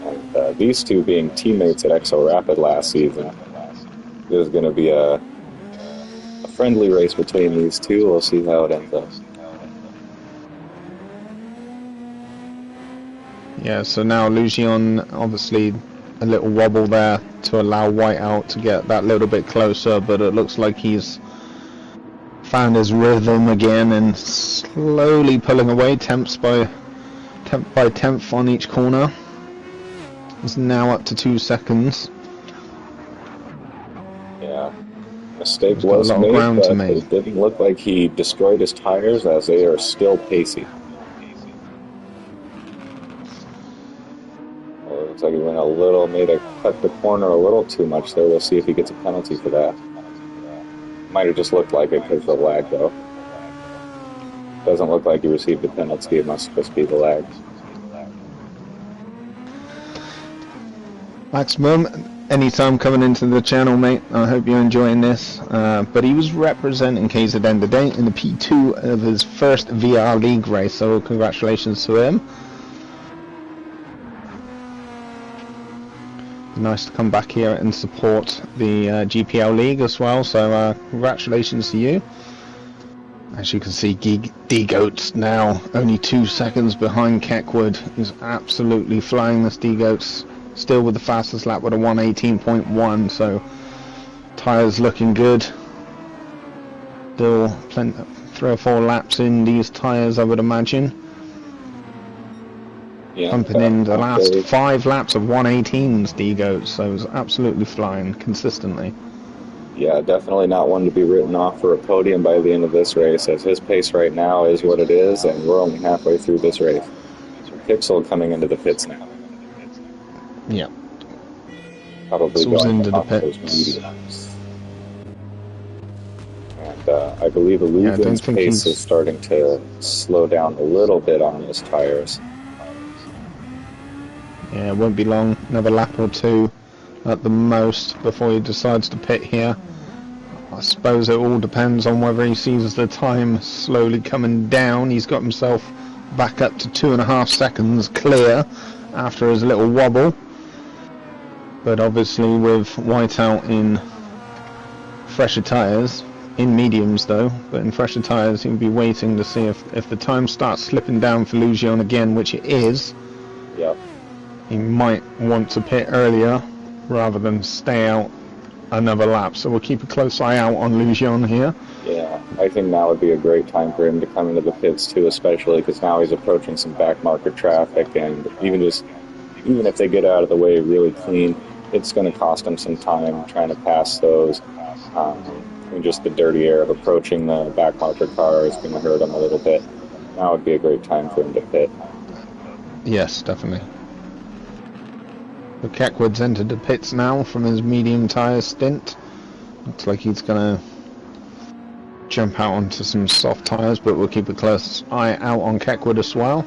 And these two being teammates at Exo Rapid last season, there's going to be a friendly race between these two. We'll see how it ends up. Yeah, so now Lucian, obviously a little wobble there to allow Whiteout to get that little bit closer, but it looks like he's found his rhythm again and slowly pulling away, tenth by tenth on each corner. He's now up to 2 seconds. Yeah, mistake was made, but it didn't look like he destroyed his tires, as they are still pacey. Well, it looks like he went cut the corner a little too much there. We'll see if he gets a penalty for that. Might have just looked like it because of the lag, though. Doesn't look like he received a penalty. It must just be the lag. Maximum, anytime coming into the channel, mate. I hope you're enjoying this. But he was representing KZN today in the P2 of his first VR League race, so congratulations to him. Nice to come back here and support the GPL League as well, so congratulations to you. As you can see, D-Goat's now only 2 seconds behind Keckwood. He's absolutely flying, this D-Goat's still with the fastest lap with a 1:18.1, so Tyres looking good. Still 3 or 4 laps in these tyres, I would imagine. Yeah, Pumping in the last 5 laps of 118s, D-Goat, so it's absolutely flying consistently. Yeah, definitely not one to be written off for a podium by the end of this race, as his pace right now is what it is, and we're only halfway through this race. Pixel coming into the pits now. Yeah. Probably Pixel's going into the off those pits. mediums. And I believe Illusion's pace is starting to slow down a little bit on those tires. Yeah, it won't be long. Another lap or 2 at the most before he decides to pit here. I suppose it all depends on whether he sees the time slowly coming down. He's got himself back up to 2.5 seconds clear after his little wobble. But obviously with Whiteout in fresher tyres, in mediums though, but in fresher tyres he'll be waiting to see if the time starts slipping down for Lugion again, which it is. Yep. He might want to pit earlier rather than stay out another lap, so we'll keep a close eye out on Lugion here. Yeah, I think now would be a great time for him to come into the pits too, especially because now he's approaching some back market traffic, and even if they get out of the way really clean, it's going to cost him some time trying to pass those. And just the dirty air of approaching the back market car is going to hurt him a little bit. Now would be a great time for him to pit. Yes, definitely. So Keckwood's entered the pits now from his medium tyre stint. Looks like he's going to jump out onto some soft tyres, but we'll keep a close eye out on Keckwood as well.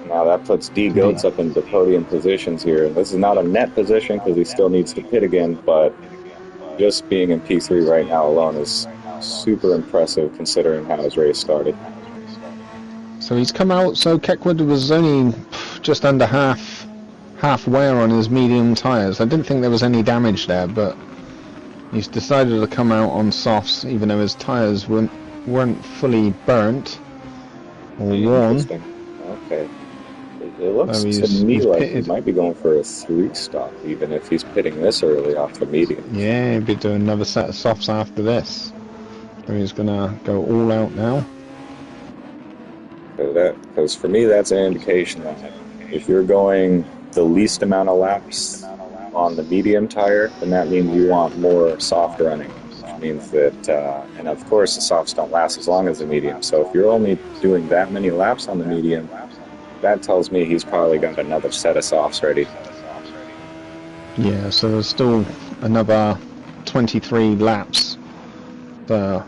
Now that puts D-Goats up into podium positions here. This is not a net position because he still needs to pit again, but just being in P3 right now alone is super impressive considering how his race started. So he's come out, so Keckwood was only just under half wear on his medium tyres. I didn't think there was any damage there, but he's decided to come out on softs even though his tyres weren't fully burnt or worn. Okay. It looks to me like he might be going for a 3-stop, even if he's pitting this early off the medium. Yeah, he'll be doing another set of softs after this. So he's going to go all out now. Because for me, that's an indication that if you're going the least amount of laps on the medium tire, then that means you want more soft running. Which means that, and of course, the softs don't last as long as the medium. So if you're only doing that many laps on the medium, that tells me he's probably got another set of softs ready. Yeah, so there's still another 23 laps. Yeah,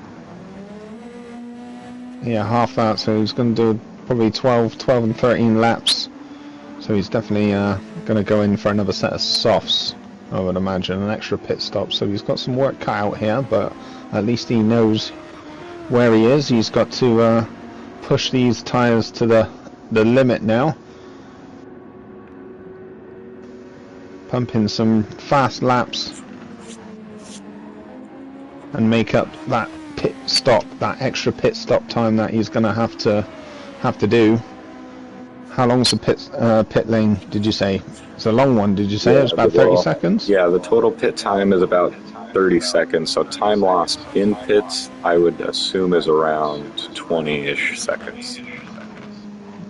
half that, so he's going to do probably 12 and 13 laps. So he's definitely going to go in for another set of softs, I would imagine, an extra pit stop. So he's got some work cut out here, but at least he knows where he is. He's got to push these tyres to the limit now. Pump in some fast laps and make up that pit stop, that extra pit stop time that he's going to have to do. How long's the pit lane, did you say? It's a long one, did you say? Yeah, it was about 30 seconds? Yeah, the total pit time is about 30 seconds, so time lost in pits, I would assume, is around 20-ish seconds.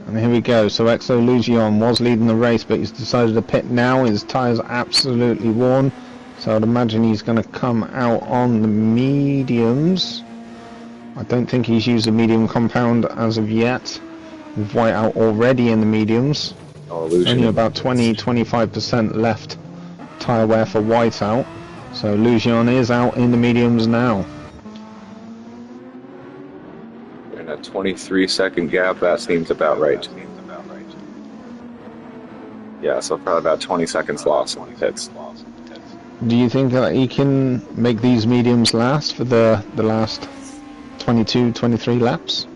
And here we go. So Exo Lugion was leading the race, but he's decided to pit now. His tyres are absolutely worn, so I'd imagine he's going to come out on the mediums. I don't think he's used a medium compound as of yet. With Whiteout already in the mediums. Only about 20-25% left tyre wear for Whiteout. So Lugion is out in the mediums now. In a 23-second gap, that seems about right to me. Yeah, so probably about 20 seconds lost in the pits. Do you think that he can make these mediums last for the last 22-23 laps?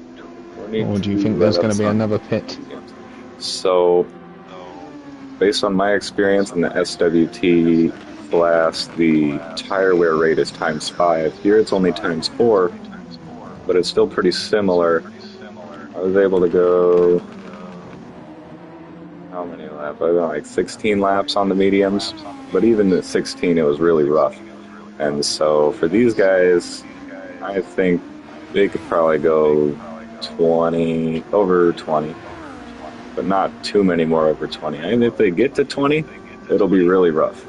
Or do you think there's going to be another pit? So, based on my experience in the SWT class, the tire wear rate is ×5. Here it's only ×4, but it's still pretty similar. I was able to go... how many laps? I don't know, like 16 laps on the mediums. But even at 16, it was really rough. And so for these guys, I think they could probably go 20, over 20, but not too many more over 20. And if they get to 20, it'll be really rough.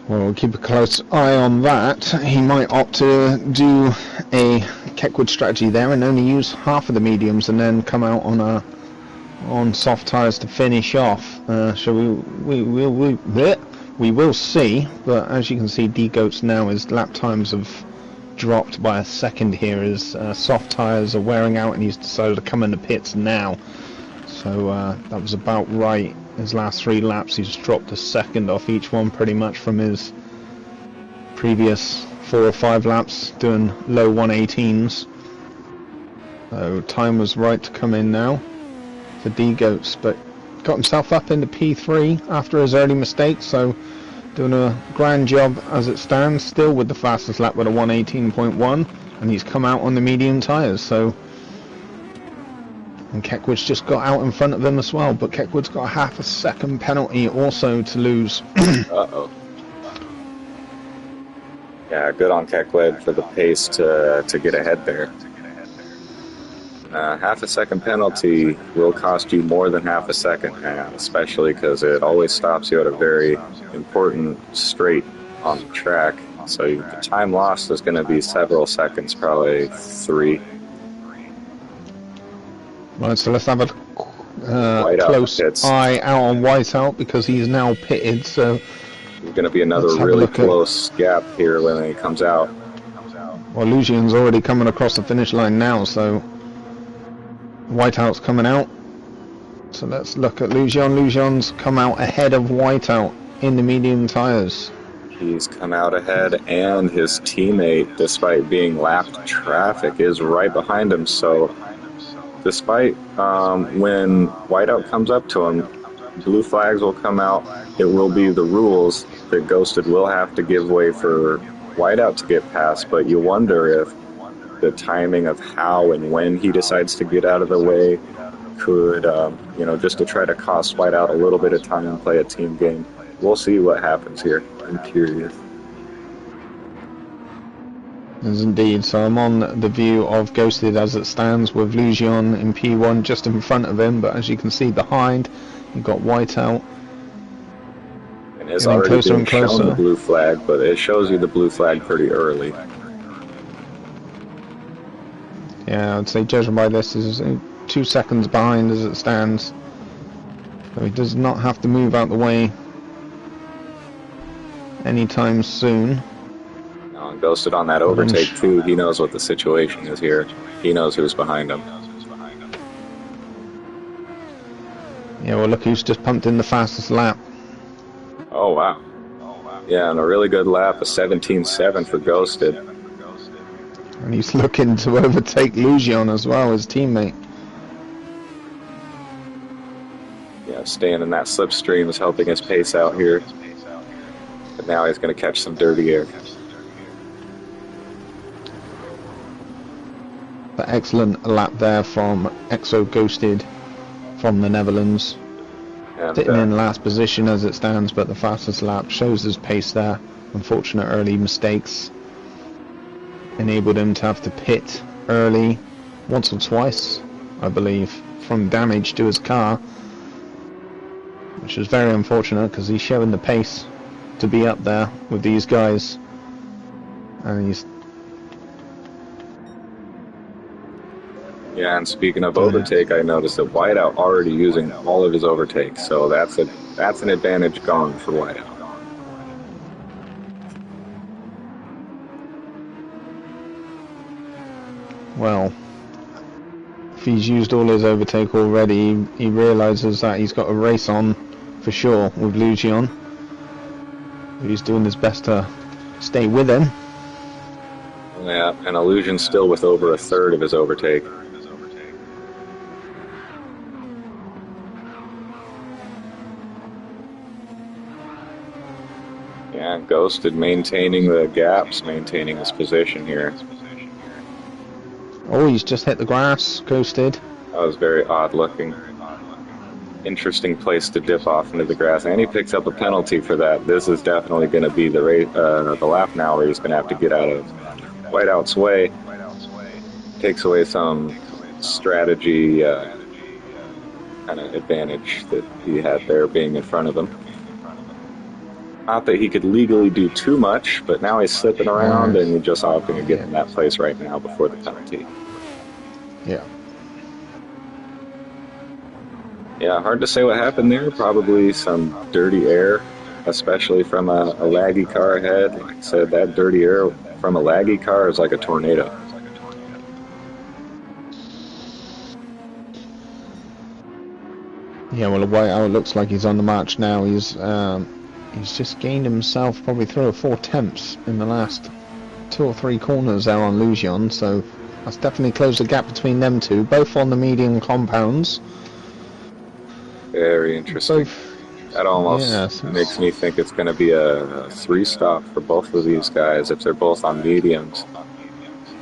Well, we'll keep a close eye on that. He might opt to do a Keckwood strategy there and only use half of the mediums and then come out on soft tyres to finish off. So we will see, but as you can see, D-Goats now, his lap times have dropped by a second here as soft tyres are wearing out and he's decided to come in the pits now. So that was about right. His last 3 laps he's dropped a second off each one pretty much from his previous 4 or 5 laps doing low 118s. So time was right to come in now for D-Goats, but got himself up into P3 after his early mistake, so doing a grand job as it stands, still with the fastest lap with a 118.1, and he's come out on the medium tyres. So, and Keckwood's just got out in front of him as well, but Keckwood's got a half a second penalty also to lose. Uh-oh. Yeah, good on Keckwood for the pace to get ahead there. Half a second penalty will cost you more than half a second, especially because it always stops you at a very important straight on the track. So the time lost is going to be several seconds, probably 3. Right, so let's have a close eye out on Whiteout because he's now pitted. So there's going to be another really close gap here when he comes out. Well, Lucian's already coming across the finish line now, so Whiteout's coming out. So let's look at Lucian. Lucian's come out ahead of Whiteout in the medium tyres. He's come out ahead, and his teammate, despite being lapped traffic, is right behind him. So despite when Whiteout comes up to him, blue flags will come out. It will be the rules that Ghosted will have to give way for Whiteout to get past, but you wonder if the timing of how and when he decides to get out of the way could, just to try to cost Whiteout a little bit of time and play a team game. We'll see what happens here. I'm curious. Yes, indeed. So I'm on the view of Ghosted as it stands with Lucian in P1 just in front of him, but as you can see behind, you've got Whiteout. And it's already closer and closer. Shown the blue flag, but it shows you the blue flag pretty early. Yeah, I'd say judging by this is 2 seconds behind as it stands. So he does not have to move out the way anytime soon. No, Ghosted on that overtake too. He knows what the situation is here. He knows who's behind him. Yeah, well look who's just pumped in the fastest lap. Oh wow. Yeah, and a really good lap, a 17.7 for Ghosted. And he's looking to overtake Lucian as well, his teammate. Yeah, staying in that slipstream is helping his pace out here. But now he's going to catch some dirty air. But excellent lap there from Exo Ghosted from the Netherlands. And, sitting in last position as it stands, but the fastest lap shows his pace there. Unfortunate early mistakes enabled him to have to pit early once or twice, I believe, from damage to his car, which is very unfortunate because he's showing the pace to be up there with these guys, and he's yeah. And speaking of overtake, I noticed that Whiteout already using all of his overtakes, so that's an advantage gone for Whiteout. Well, if he's used all his overtake already, he realises that he's got a race on for sure with Lucian. He's doing his best to stay with him. Yeah, and Illusion's still with over a third of his overtake. Yeah, Ghosted maintaining the gaps, maintaining his position here. Oh, he's just hit the grass, Ghosted. That was very odd looking. interesting place to dip off into the grass, and he picks up a penalty for that. This is definitely going to be the lap now where he's going to have to get out of Whiteout's way. Takes away some strategy kind of advantage that he had there being in front of him. Not that he could legally do too much, but now he's slipping around, and you're just all going to get in that place right now before the penalty. Yeah. Yeah, hard to say what happened there. Probably some dirty air, especially from a laggy car ahead. Like I said, that dirty air from a laggy car is like a tornado. Yeah, well, Whiteout looks like he's on the march now. He's just gained himself probably 3 or 4 tenths in the last 2 or 3 corners there on Lujan, so that's definitely closed the gap between them two, both on the medium compounds. Very interesting. That almost makes me think it's going to be a 3-stop for both of these guys if they're both on mediums.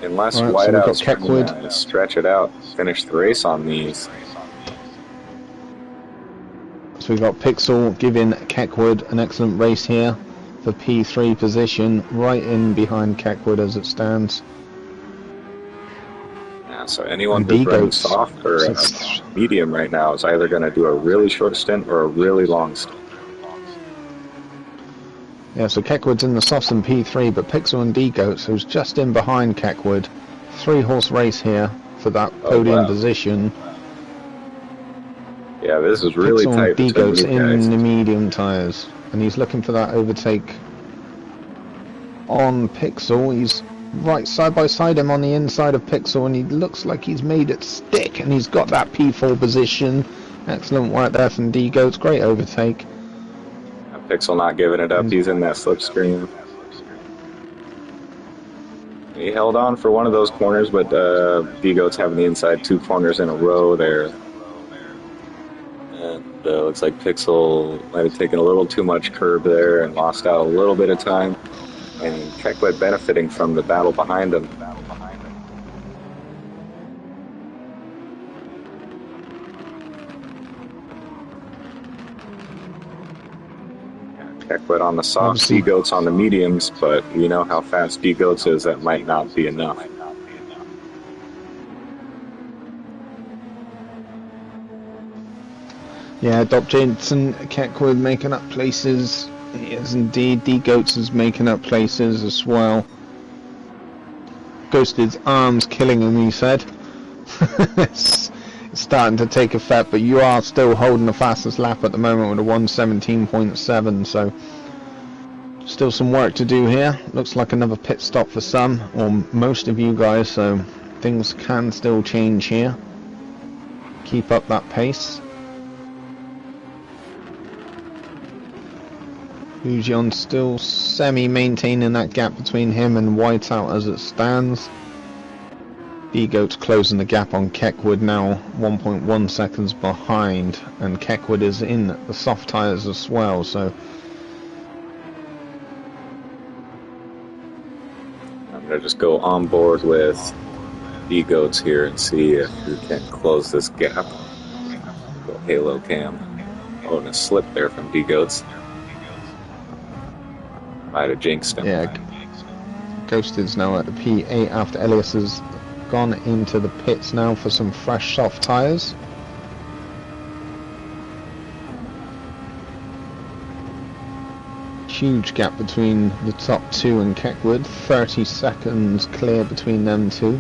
Unless Whiteout's trying to stretch it out, finish the race on these. So we've got Pixel giving Keckwood an excellent race here for P3 position, right in behind Keckwood as it stands. Yeah, so anyone who's running soft or medium right now is either going to do a really short stint or a really long stint. Yeah, so Keckwood's in the softs in P3, but Pixel and D-Goats, who's just in behind Keckwood. 3-horse race here for that podium position. Yeah, this is really Pixel tight. D-Goats in the medium tyres, and he's looking for that overtake on Pixel. He's right side by side him on the inside of Pixel, and he looks like he's made it stick, and he's got that P4 position. Excellent work there from D-Goats, great overtake. Pixel not giving it up, he's in that slipstream. He held on for one of those corners, but D-Goats having the inside 2 corners in a row there. And looks like Pixel might have taken a little too much curb there and lost out a little bit of time. And Keckwood benefiting from the battle behind him. Keckwood on the softs, D-Goats on the mediums, but you know how fast D-Goats is, that might not be enough. Yeah, Doc Jensen, Keckwood making up places. Yes, indeed. D-Goats is making up places as well. Ghosted's arms killing him, he said. It's starting to take effect, but you are still holding the fastest lap at the moment with a 1:17.7, so still some work to do here. Looks like another pit stop for some, or most of you guys, so things can still change here. Keep up that pace. Lujan still semi-maintaining that gap between him and Whiteout as it stands. D-Goat's closing the gap on Keckwood now, 1.1 seconds behind, and Keckwood is in the soft tyres as well, so... I'm going to just go on board with D-Goats here and see if we can close this gap. Go Halo Cam. Oh, and a slip there from D-Goats. Might have jinxed him. Yeah, Ghosted's now at the P8 after Elias has gone into the pits now for some fresh soft tyres. Huge gap between the top 2 and Keckwood, 30 seconds clear between them two.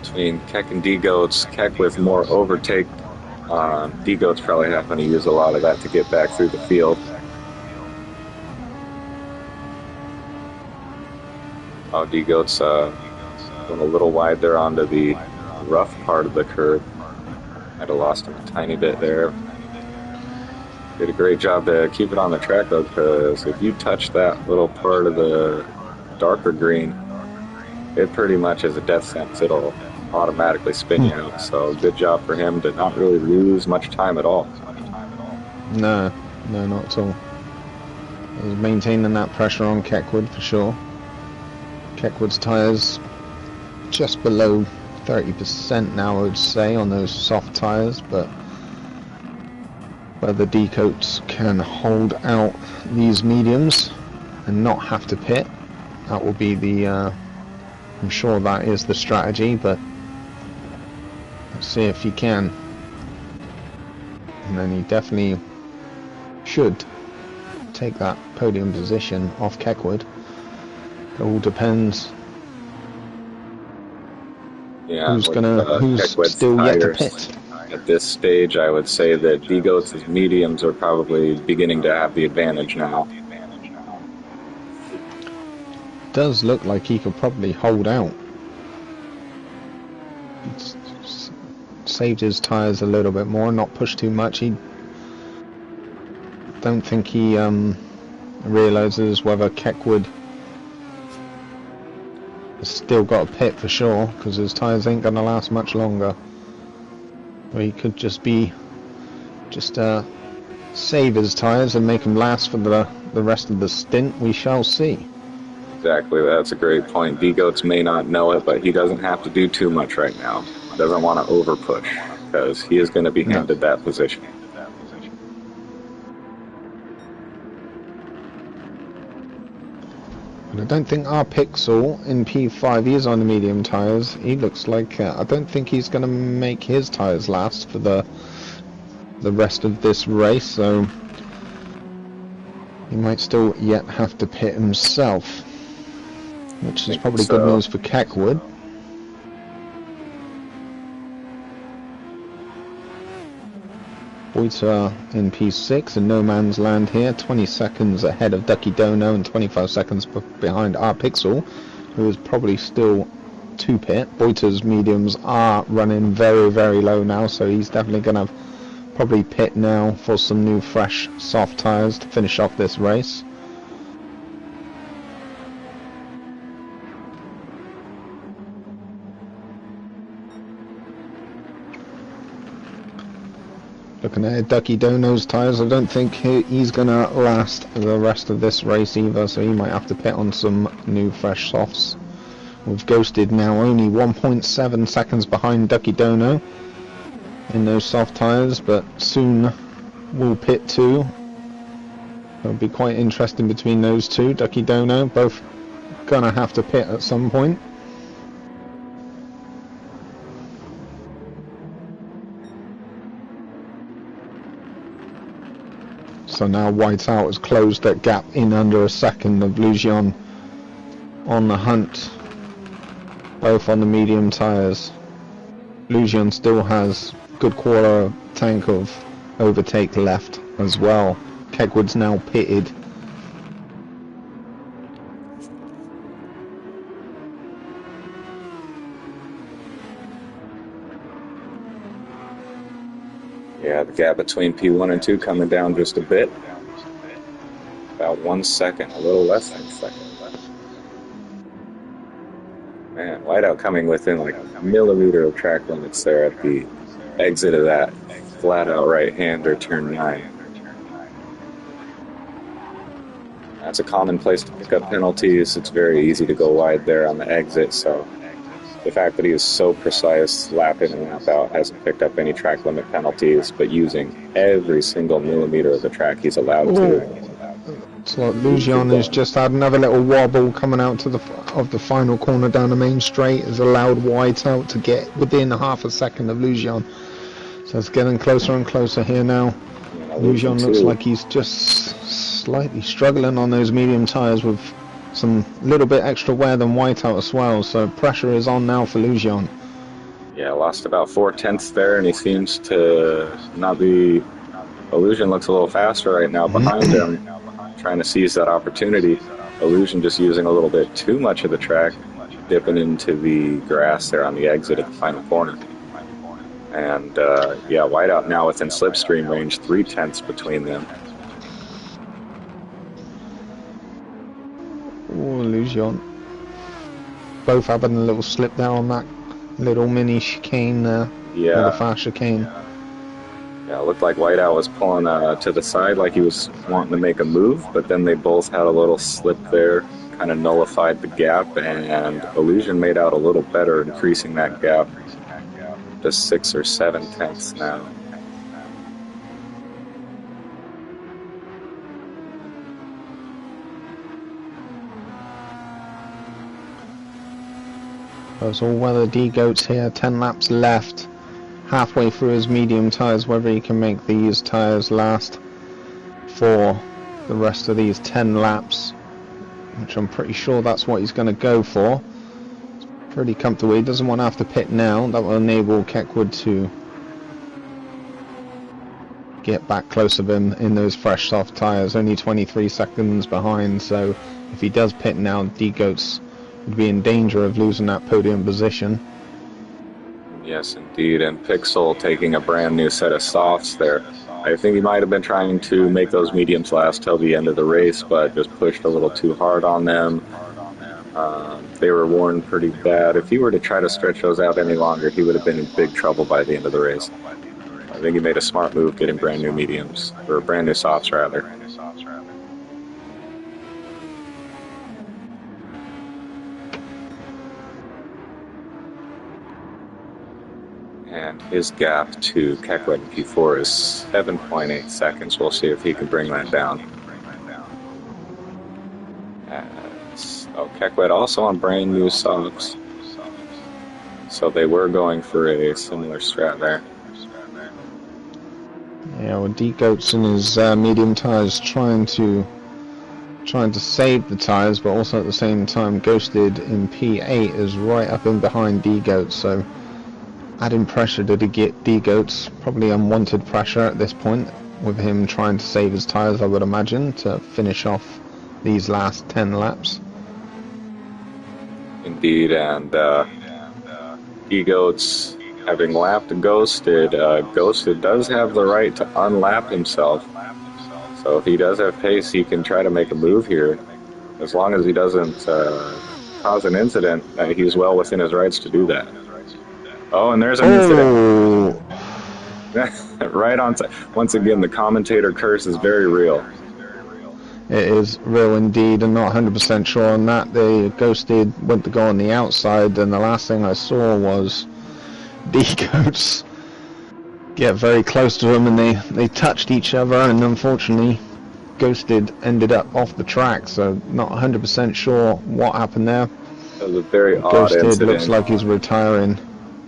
Between Keck and D-Goats, Keck with more overtake. D-Goats probably not going to use a lot of that to get back through the field. Oh, D-Goats went a little wide there onto the rough part of the curve. Might have lost him a tiny bit there. Did a great job to keep it on the track though, because if you touch that little part of the darker green, it pretty much is a death sentence. It'll automatically spin you out. So good job for him to not really lose much time at all. No, not at all. He's maintaining that pressure on Keckwood for sure. Keckwood's tyres just below 30% now, I would say, on those soft tyres, but whether D-coats can hold out these mediums and not have to pit, that will be the I'm sure that is the strategy, but let's see if he can. And then he definitely should take that podium position off Keckwood. It all depends who's still yet to pit. At this stage, I would say that D-Goats' mediums are probably beginning to have the advantage now. Does look like he could probably hold out. Saved his tyres a little bit more, not push too much. Don't think he realises whether Keckwood has still got a pit for sure, because his tyres ain't going to last much longer. Or he could just save his tyres and make them last for the rest of the stint. We shall see. Exactly, that's a great point. D-Goats may not know it, but he doesn't have to do too much right now. Doesn't want to over push, because he is going to be handed that position. I don't think our Pixel in P5, he is on the medium tyres. He looks like, I don't think he's going to make his tyres last for the rest of this race, so he might still yet have to pit himself, which is probably good news for Keckwood. Boyta in P6 in no man's land here, 20 seconds ahead of Ducky Dono and 25 seconds behind our Pixel, who is probably still to pit. Boyta's mediums are running very, very low now, so he's definitely going to probably pit now for some new fresh soft tyres to finish off this race. Looking at Ducky Dono's tyres, I don't think he's going to last the rest of this race either, so he might have to pit on some new fresh softs. We've Ghosted now only 1.7 seconds behind Ducky Dono in those soft tyres, but soon we'll pit too. It'll be quite interesting between those two. Ducky Dono both going to have to pit at some point. So now Whiteout has closed that gap in under a second of Lujan on the hunt, both on the medium tyres. Lujan still has good quarter tank of overtake left as well. Keckwood's now pitted. Yeah, the gap between P1 and 2 coming down just a bit. About 1 second, a little less than a second. Man, Whiteout coming within like a millimeter of track limits there at the exit of that flat-out right-hander, turn 9. That's a common place to pick up penalties. It's very easy to go wide there on the exit, so the fact that he is so precise, lap in and lap out, hasn't picked up any track limit penalties, but using every single millimeter of the track he's allowed to. So Lujan has just had another little wobble coming out to the final corner down the main straight, has allowed Whiteout to get within half a second of Lujan. So it's getting closer and closer here now. Lujan looks like he's just slightly struggling on those medium tyres with some little bit extra wear than Whiteout as well, so pressure is on now for Lujan. Yeah, lost about 4/10 there, and he seems to not be... Illusion looks a little faster right now behind him, trying to seize that opportunity. Illusion just using a little bit too much of the track, dipping into the grass there on the exit at the final corner. And yeah, Whiteout now within slipstream range, 3/10 between them. Lujan. Both having a little slip down on that little mini chicane there. Yeah. The fast chicane. Yeah, it looked like Whiteout was pulling to the side like he was wanting to make a move, but then they both had a little slip there kind of nullified the gap, and Illusion made out a little better, increasing that gap to 6 or 7 tenths now. It's all weather D-Goats here, 10 laps left, halfway through his medium tyres, whether he can make these tyres last for the rest of these 10 laps, which I'm pretty sure that's what he's going to go for. It's pretty comfortable. He doesn't want to have to pit now. That will enable Keckwood to get back close of him in those fresh soft tyres, only 23 seconds behind, so if he does pit now, D-Goats would be in danger of losing that podium position. Yes, indeed, and Pixel taking a brand new set of softs there. I think he might have been trying to make those mediums last till the end of the race, but just pushed a little too hard on them. They were worn pretty bad. If he were to try to stretch those out any longer, he would have been in big trouble by the end of the race. I think he made a smart move getting brand new mediums, or brand new softs rather. And his gap to Keckwood in P4 is 7.8 seconds. We'll see if he can bring that down. Keckwood also on brand new softs. So they were going for a similar strat there. Yeah, well, D-Goats in his medium tyres trying to save the tyres, but also at the same time Ghosted in P8 is right up in behind D-Goats, so adding pressure to D-Goats, probably unwanted pressure at this point, with him trying to save his tyres, I would imagine, to finish off these last 10 laps. Indeed, and D-Goats having lapped Ghosted, Ghosted does have the right to unlap himself. So if he does have pace, he can try to make a move here. As long as he doesn't cause an incident, he's well within his rights to do that. Oh, and there's an incident. Right on time. Once again, the commentator curse is very real. It is real indeed. I'm not 100% sure on that. The Ghosted went to go on the outside, and the last thing I saw was D-Goats get very close to him, and they touched each other, and unfortunately Ghosted ended up off the track, so not 100% sure what happened there. It was a very odd Ghosted incident. looks like he's retiring.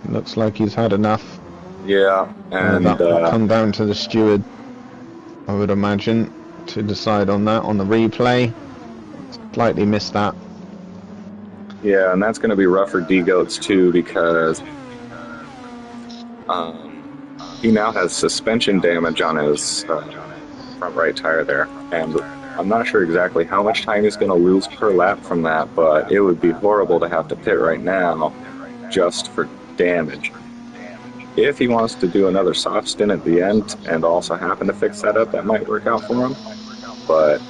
Looks like he's had enough. Yeah, and that will come down to the steward, I would imagine, to decide on that on the replay. Slightly missed that. Yeah, and that's going to be rough for D-Goats too, because he now has suspension damage on his front right tire there, and I'm not sure exactly how much time he's going to lose per lap from that, but it would be horrible to have to pit right now just for damage. If he wants to do another soft stint at the end and also happen to fix that up, that might work out for him. But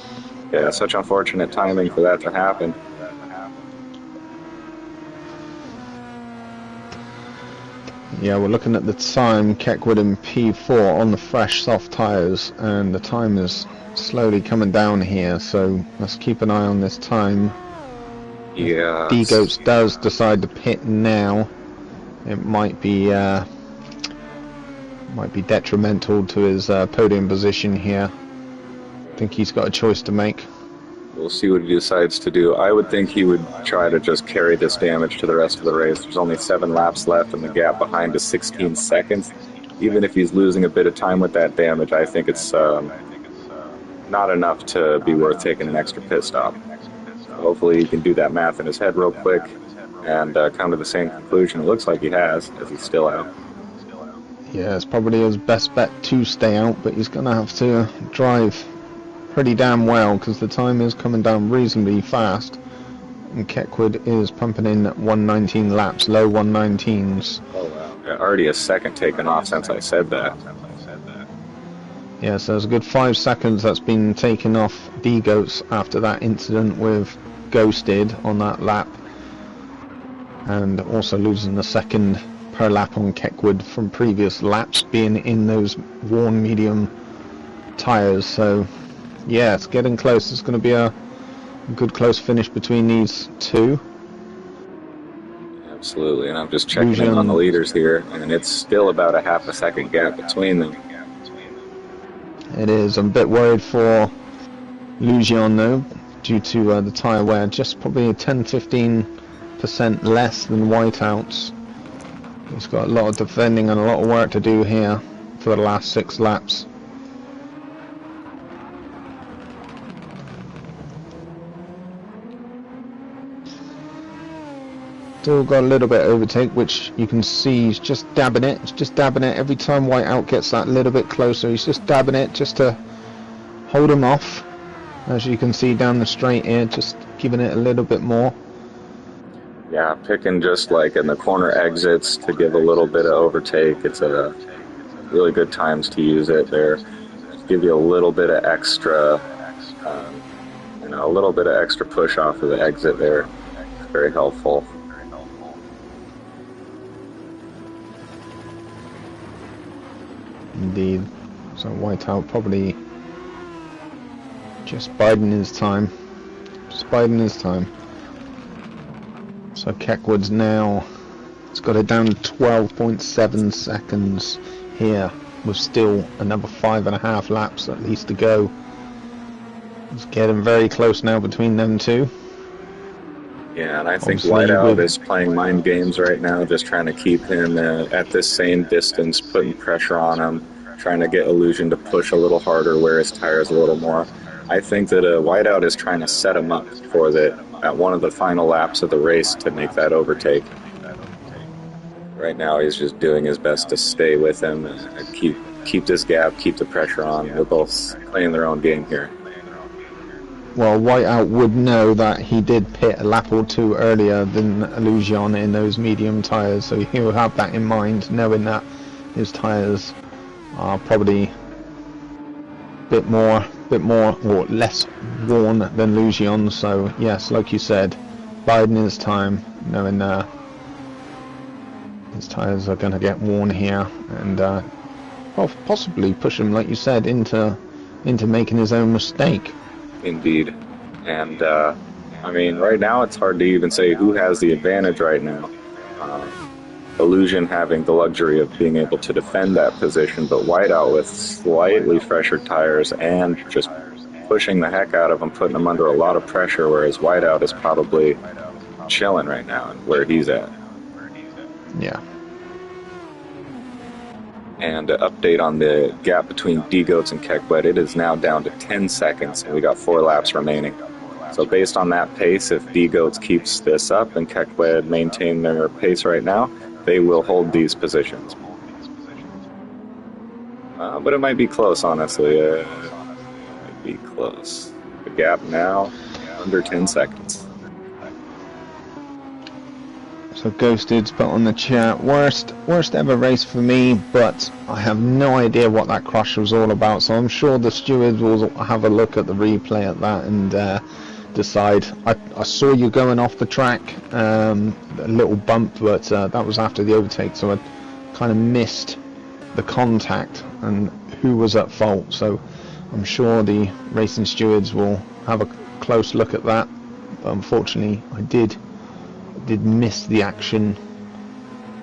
yeah, such unfortunate timing for that to happen. Yeah, we're looking at the time, Keckwood in P4 on the fresh soft tyres, and the time is slowly coming down here, so let's keep an eye on this time. Yeah. D-Goats does decide to pit now. It might be detrimental to his podium position here. I think he's got a choice to make. We'll see what he decides to do. I would think he would try to just carry this damage to the rest of the race. There's only 7 laps left, and the gap behind is 16 seconds. Even if he's losing a bit of time with that damage, I think it's not enough to be worth taking an extra pit stop. Hopefully he can do that math in his head real quick and come to the same conclusion. It looks like he has, as he's still out. Yeah, it's probably his best bet to stay out, but he's going to have to drive pretty damn well, because the time is coming down reasonably fast, and Keckwood is pumping in 119 laps, low 119s. Oh wow, yeah, already a second taken off since I said that. Yeah, so there's a good 5 seconds that's been taken off D-Goats after that incident with Ghosted on that lap, and also losing the second per lap on Keckwood from previous laps being in those worn medium tyres. So yeah, it's getting close. It's going to be a A good close finish between these two. Absolutely, and I'm just checking in on the leaders here, and it's still about a half a second gap between them. It is. I'm a bit worried for Lujan though, due to the tyre wear, just probably 10-15% less than Whiteout's. He's got a lot of defending and a lot of work to do here for the last 6 laps. Still got a little bit of overtake, which you can see he's just dabbing it. He's just dabbing it every time Whiteout gets that little bit closer. He's just dabbing it just to hold him off. As you can see down the straight here, just giving it a little bit more. Yeah, picking just like in the corner exits to give a little bit of overtake. It's a really good times to use it there. Give you a little bit of extra, a little bit of extra push off of the exit there. It's very helpful. Indeed. So Whiteout probably just biding his time. Just biding his time. So Keckwood's now, it's got it down to 12.7 seconds here, with still another 5.5 laps at least to go. It's getting very close now between them two. Yeah, and I think Whiteout is playing mind games right now, just trying to keep him at this same distance, putting pressure on him, trying to get Illusion to push a little harder, wear his tires a little more. I think that Whiteout is trying to set him up for at one of the final laps of the race to make that overtake. Right now he's just doing his best to stay with him and keep this gap, keep the pressure on. They're both playing their own game here. Well, Whiteout would know that he did pit a lap or two earlier than Illusion in those medium tyres, so he'll have that in mind, knowing that his tyres are probably a bit more or less worn than Illusion. So yes, like you said, biding his time, knowing his tyres are going to get worn here, and possibly push him, like you said, into making his own mistake. Indeed. And, right now it's hard to even say who has the advantage right now. Illusion having the luxury of being able to defend that position, but Whiteout with slightly fresher tires and just pushing the heck out of him, putting him under a lot of pressure, whereas Whiteout is probably chilling right now where he's at. Yeah. And to update on the gap between D-Goats and Kekwet, it is now down to 10 seconds, and we got 4 laps remaining. So based on that pace, if D-Goats keeps this up and Kekwet maintain their pace right now, they will hold these positions. But it might be close, honestly. It might be close. The gap now, under 10 seconds. So Ghosted's put on the chat, worst ever race for me, but I have no idea what that crash was all about, so I'm sure the stewards will have a look at the replay at that and decide. I saw you going off the track, a little bump, but that was after the overtake, so I kind of missed the contact and who was at fault, so I'm sure the racing stewards will have a close look at that. But unfortunately I did miss the action,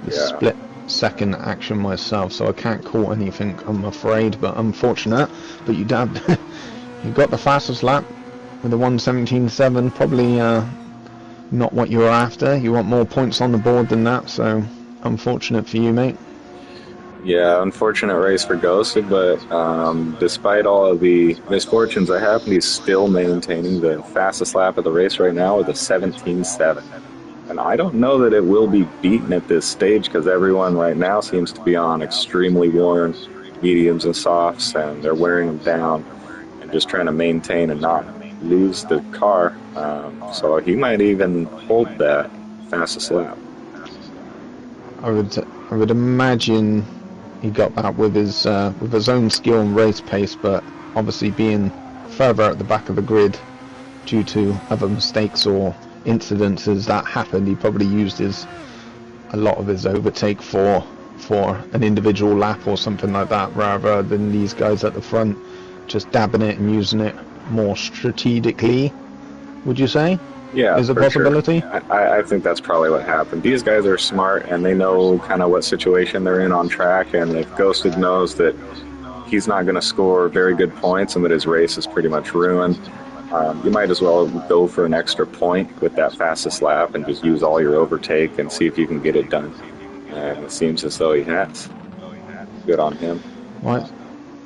the split second action myself, so I can't call anything, I'm afraid, but unfortunate. But you got the fastest lap with a 1:17.7, probably not what you were after. You want more points on the board than that, so unfortunate for you, mate. Yeah, unfortunate race for Ghosted, but despite all of the misfortunes that happened, he's still maintaining the fastest lap of the race right now with a 17.7. And I don't know that it will be beaten at this stage because everyone right now seems to be on extremely worn mediums and softs, and they're wearing them down and just trying to maintain and not lose the car. So he might even hold that fastest lap. I would imagine he got that with his own skill and race pace, but obviously being further at the back of the grid due to other mistakes or incidences that happened, he probably used a lot of his overtake for an individual lap or something like that, rather than these guys at the front just dabbing it and using it more strategically. would you say? Yeah, Is a for possibility? sure. I think that's probably what happened. These guys are smart and they know kind of what situation they're in on track. And if Ghosted knows that he's not going to score very good points and that his race is pretty much ruined, you might as well go for an extra point with that fastest lap and just use all your overtake and see if you can get it done. And it seems as though he has. Good on him. Right.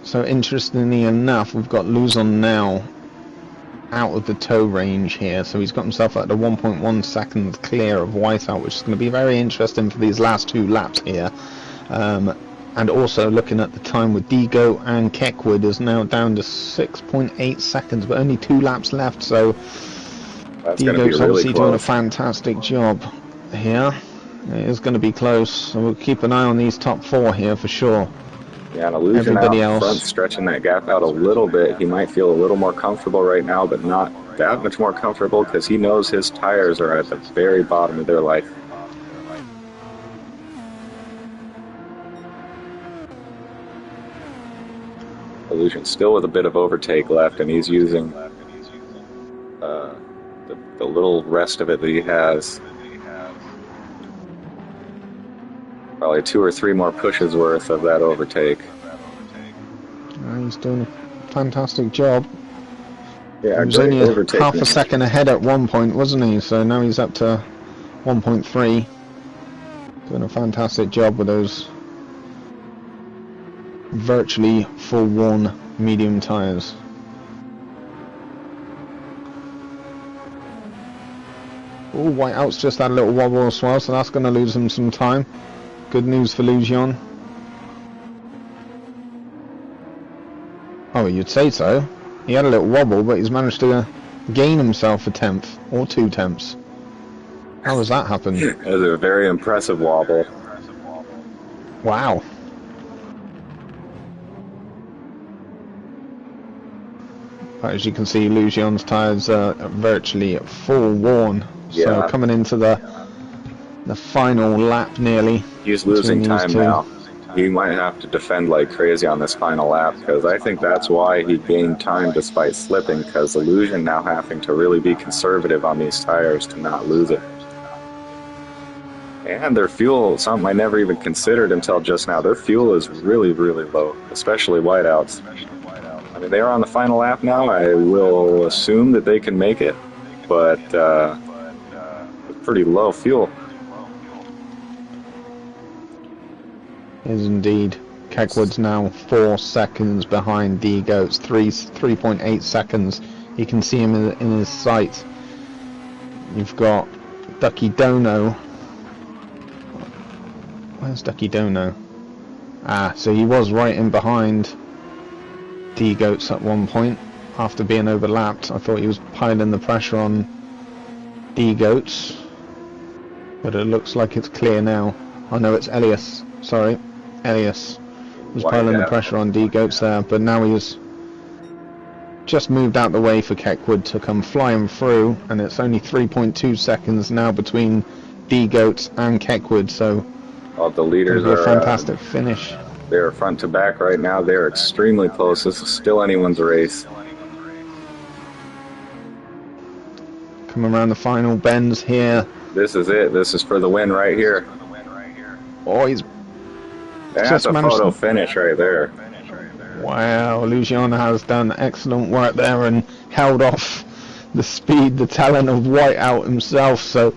So interestingly enough, we've got Luzon now out of the tow range here, so he's got himself at the 1.1 seconds clear of Whiteout, which is going to be very interesting for these last 2 laps here. And also looking at the time with Digo and Keckwood is now down to 6.8 seconds, but only 2 laps left, so That's Digo's really obviously doing a close. fantastic job here. It is going to be close, so we'll keep an eye on these top 4 here for sure. Yeah, and Illusion Everybody out else front, stretching that gap out a little bit. He might feel a little more comfortable right now, but not that much more comfortable because he knows his tires are at the very bottom of their life. Illusion still with a bit of overtake left, and he's using the little rest of it that he has. Probably 2 or 3 more pushes worth of that overtake. He's doing a fantastic job. Yeah, He was great only overtake. half a second ahead at one point, wasn't he? So now he's up to 1.3. Doing a fantastic job with those virtually full worn medium tyres. Oh, Whiteout's just had a little wobble as well, so that's going to lose him some time. Good news for Lujan. Oh, you'd say so. He had a little wobble, but he's managed to gain himself a 10th, or 2 tenths. How has that happened? It was a very impressive wobble. Wow. As you can see, Lujan's tyres are virtually full worn. Yeah. So coming into the final lap nearly. He's losing time 2. now. He might have to defend like crazy on this final lap because I think that's why he gained time despite slipping, because Illusion now having to really be conservative on these tires to not lose it. And their fuel, something I never even considered until just now, their fuel is really, really low, especially Whiteouts. I mean, they're on the final lap now. I will assume that they can make it, but pretty low fuel. Is indeed. Keckwood's now 4 seconds behind D-Goats, 3.8 seconds. You can see him in his sight. You've got Ducky Dono. Where's Ducky Dono? Ah, so he was right in behind D-Goats at one point after being overlapped. I thought he was piling the pressure on D-Goats, but it looks like it's clear now. Oh no, it's Elias. Sorry. Elias was piling the pressure on D-Goats there, but now he's just moved out the way for Keckwood to come flying through, and it's only 3.2 seconds now between D-Goats and Keckwood, so the leaders are are a fantastic finish. They're front to back right now. They're extremely close. This is still anyone's race. Coming around the final bends here. This is it. This is for the win right here. Oh, he's That's a photo finish right there. Wow, Lujan has done excellent work there and held off the speed, the talent of Whiteout himself. So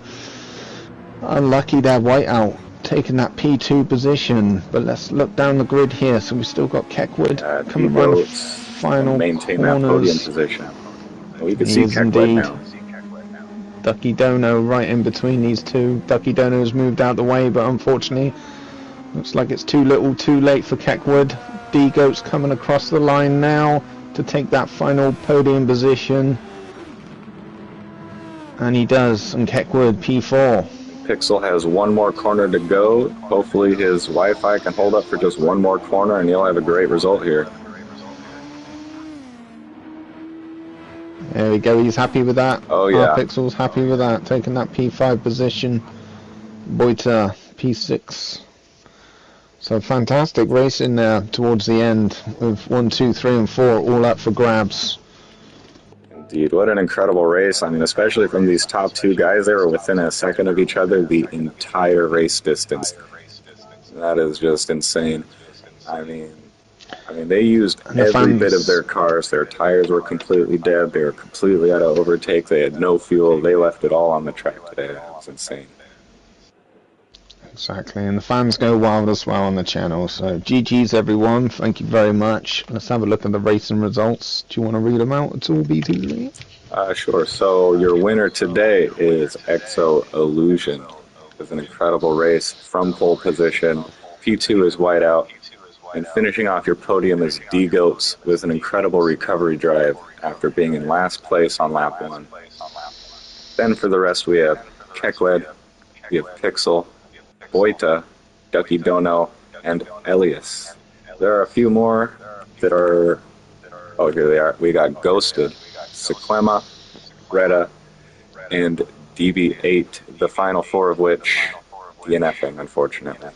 unlucky there, Whiteout taking that P2 position. But let's look down the grid here. So we've still got Keckwood coming around the final maintain corners. That podium position. Well, you can see Keckwood now. Ducky Dono right in between these two. Ducky Dono has moved out the way, but unfortunately looks like it's too little too late for Keckwood. D-Goat's coming across the line now to take that final podium position. And he does, and Keckwood P4. Pixel has one more corner to go. Hopefully his Wi-Fi can hold up for just one more corner and he'll have a great result here. There we go, he's happy with that. Oh yeah. Pixel's happy with that, taking that P5 position. Boita P6. So fantastic racing there towards the end with 1, 2, 3 and 4 all up for grabs. Indeed, what an incredible race. I mean, especially from these top two guys, they were within a second of each other the entire race distance. That is just insane. I mean, they used every bit of their cars. Their tires were completely dead. They were completely out of overtake. They had no fuel. They left it all on the track today. It was insane. Exactly, and the fans go wild as well on the channel. So GG's everyone. Thank you very much. Let's have a look at the racing results. Do you want to read them out at all, BT? Sure. So your winner today is Exo Illusion. It was an incredible race from pole position. P2 is Whiteout. And finishing off your podium is D-Goats with an incredible recovery drive after being in last place on lap 1. Then for the rest we have Kekled, we have Pixel, Boita, Ducky Dono, and Elias. There are a few more that are... Oh, here they are. We got Ghosted, Sequema, Retta, and DB8, the final 4 of which DNFing, unfortunately.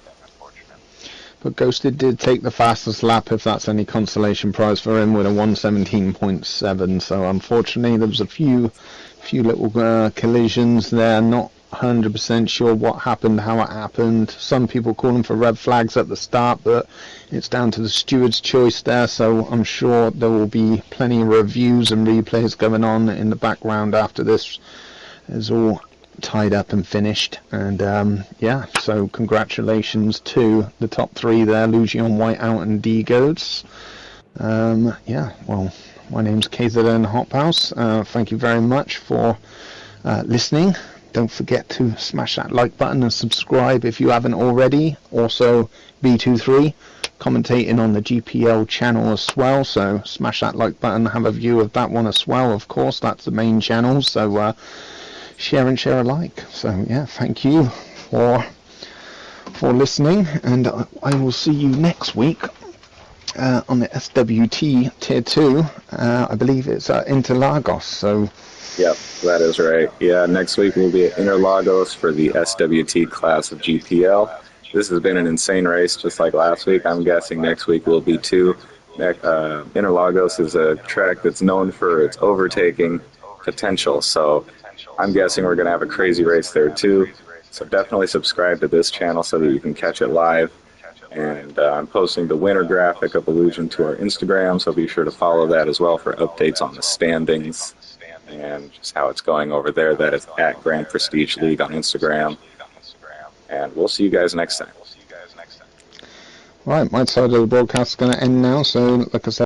But Ghosted did take the fastest lap, if that's any consolation prize for him, with a 117.7. So unfortunately, there was a few little collisions there. Not 100% sure what happened, how it happened. Some people call them for red flags at the start, but it's down to the steward's choice there. So I'm sure there will be plenty of reviews and replays going on in the background after this is all tied up and finished. And yeah, so congratulations to the top 3 there, Lugion, Whiteout, and D-Goats. Yeah, well, my name's KZN Hop House. Thank you very much for listening. Don't forget to smash that like button and subscribe if you haven't already. Also, B23 commentating on the GPL channel as well, so smash that like button, have a view of that one as well. Of course, that's the main channel, so share and share alike. So yeah, thank you for listening, and I will see you next week on the SWT Tier 2. I believe it's Interlagos. So yep, that is right. Yeah, next week we'll be at Interlagos for the SWT class of GPL. This has been an insane race, just like last week. I'm guessing next week will be too. Interlagos is a track that's known for its overtaking potential, so I'm guessing we're going to have a crazy race there too. So definitely subscribe to this channel so that you can catch it live. And I'm posting the winner graphic of Illusion to our Instagram, so be sure to follow that as well for updates on the standings and just how it's going over there. That is at Grand Prestige League on Instagram. And we'll see you guys next time. Right, my side of the broadcast is going to end now, so like I said,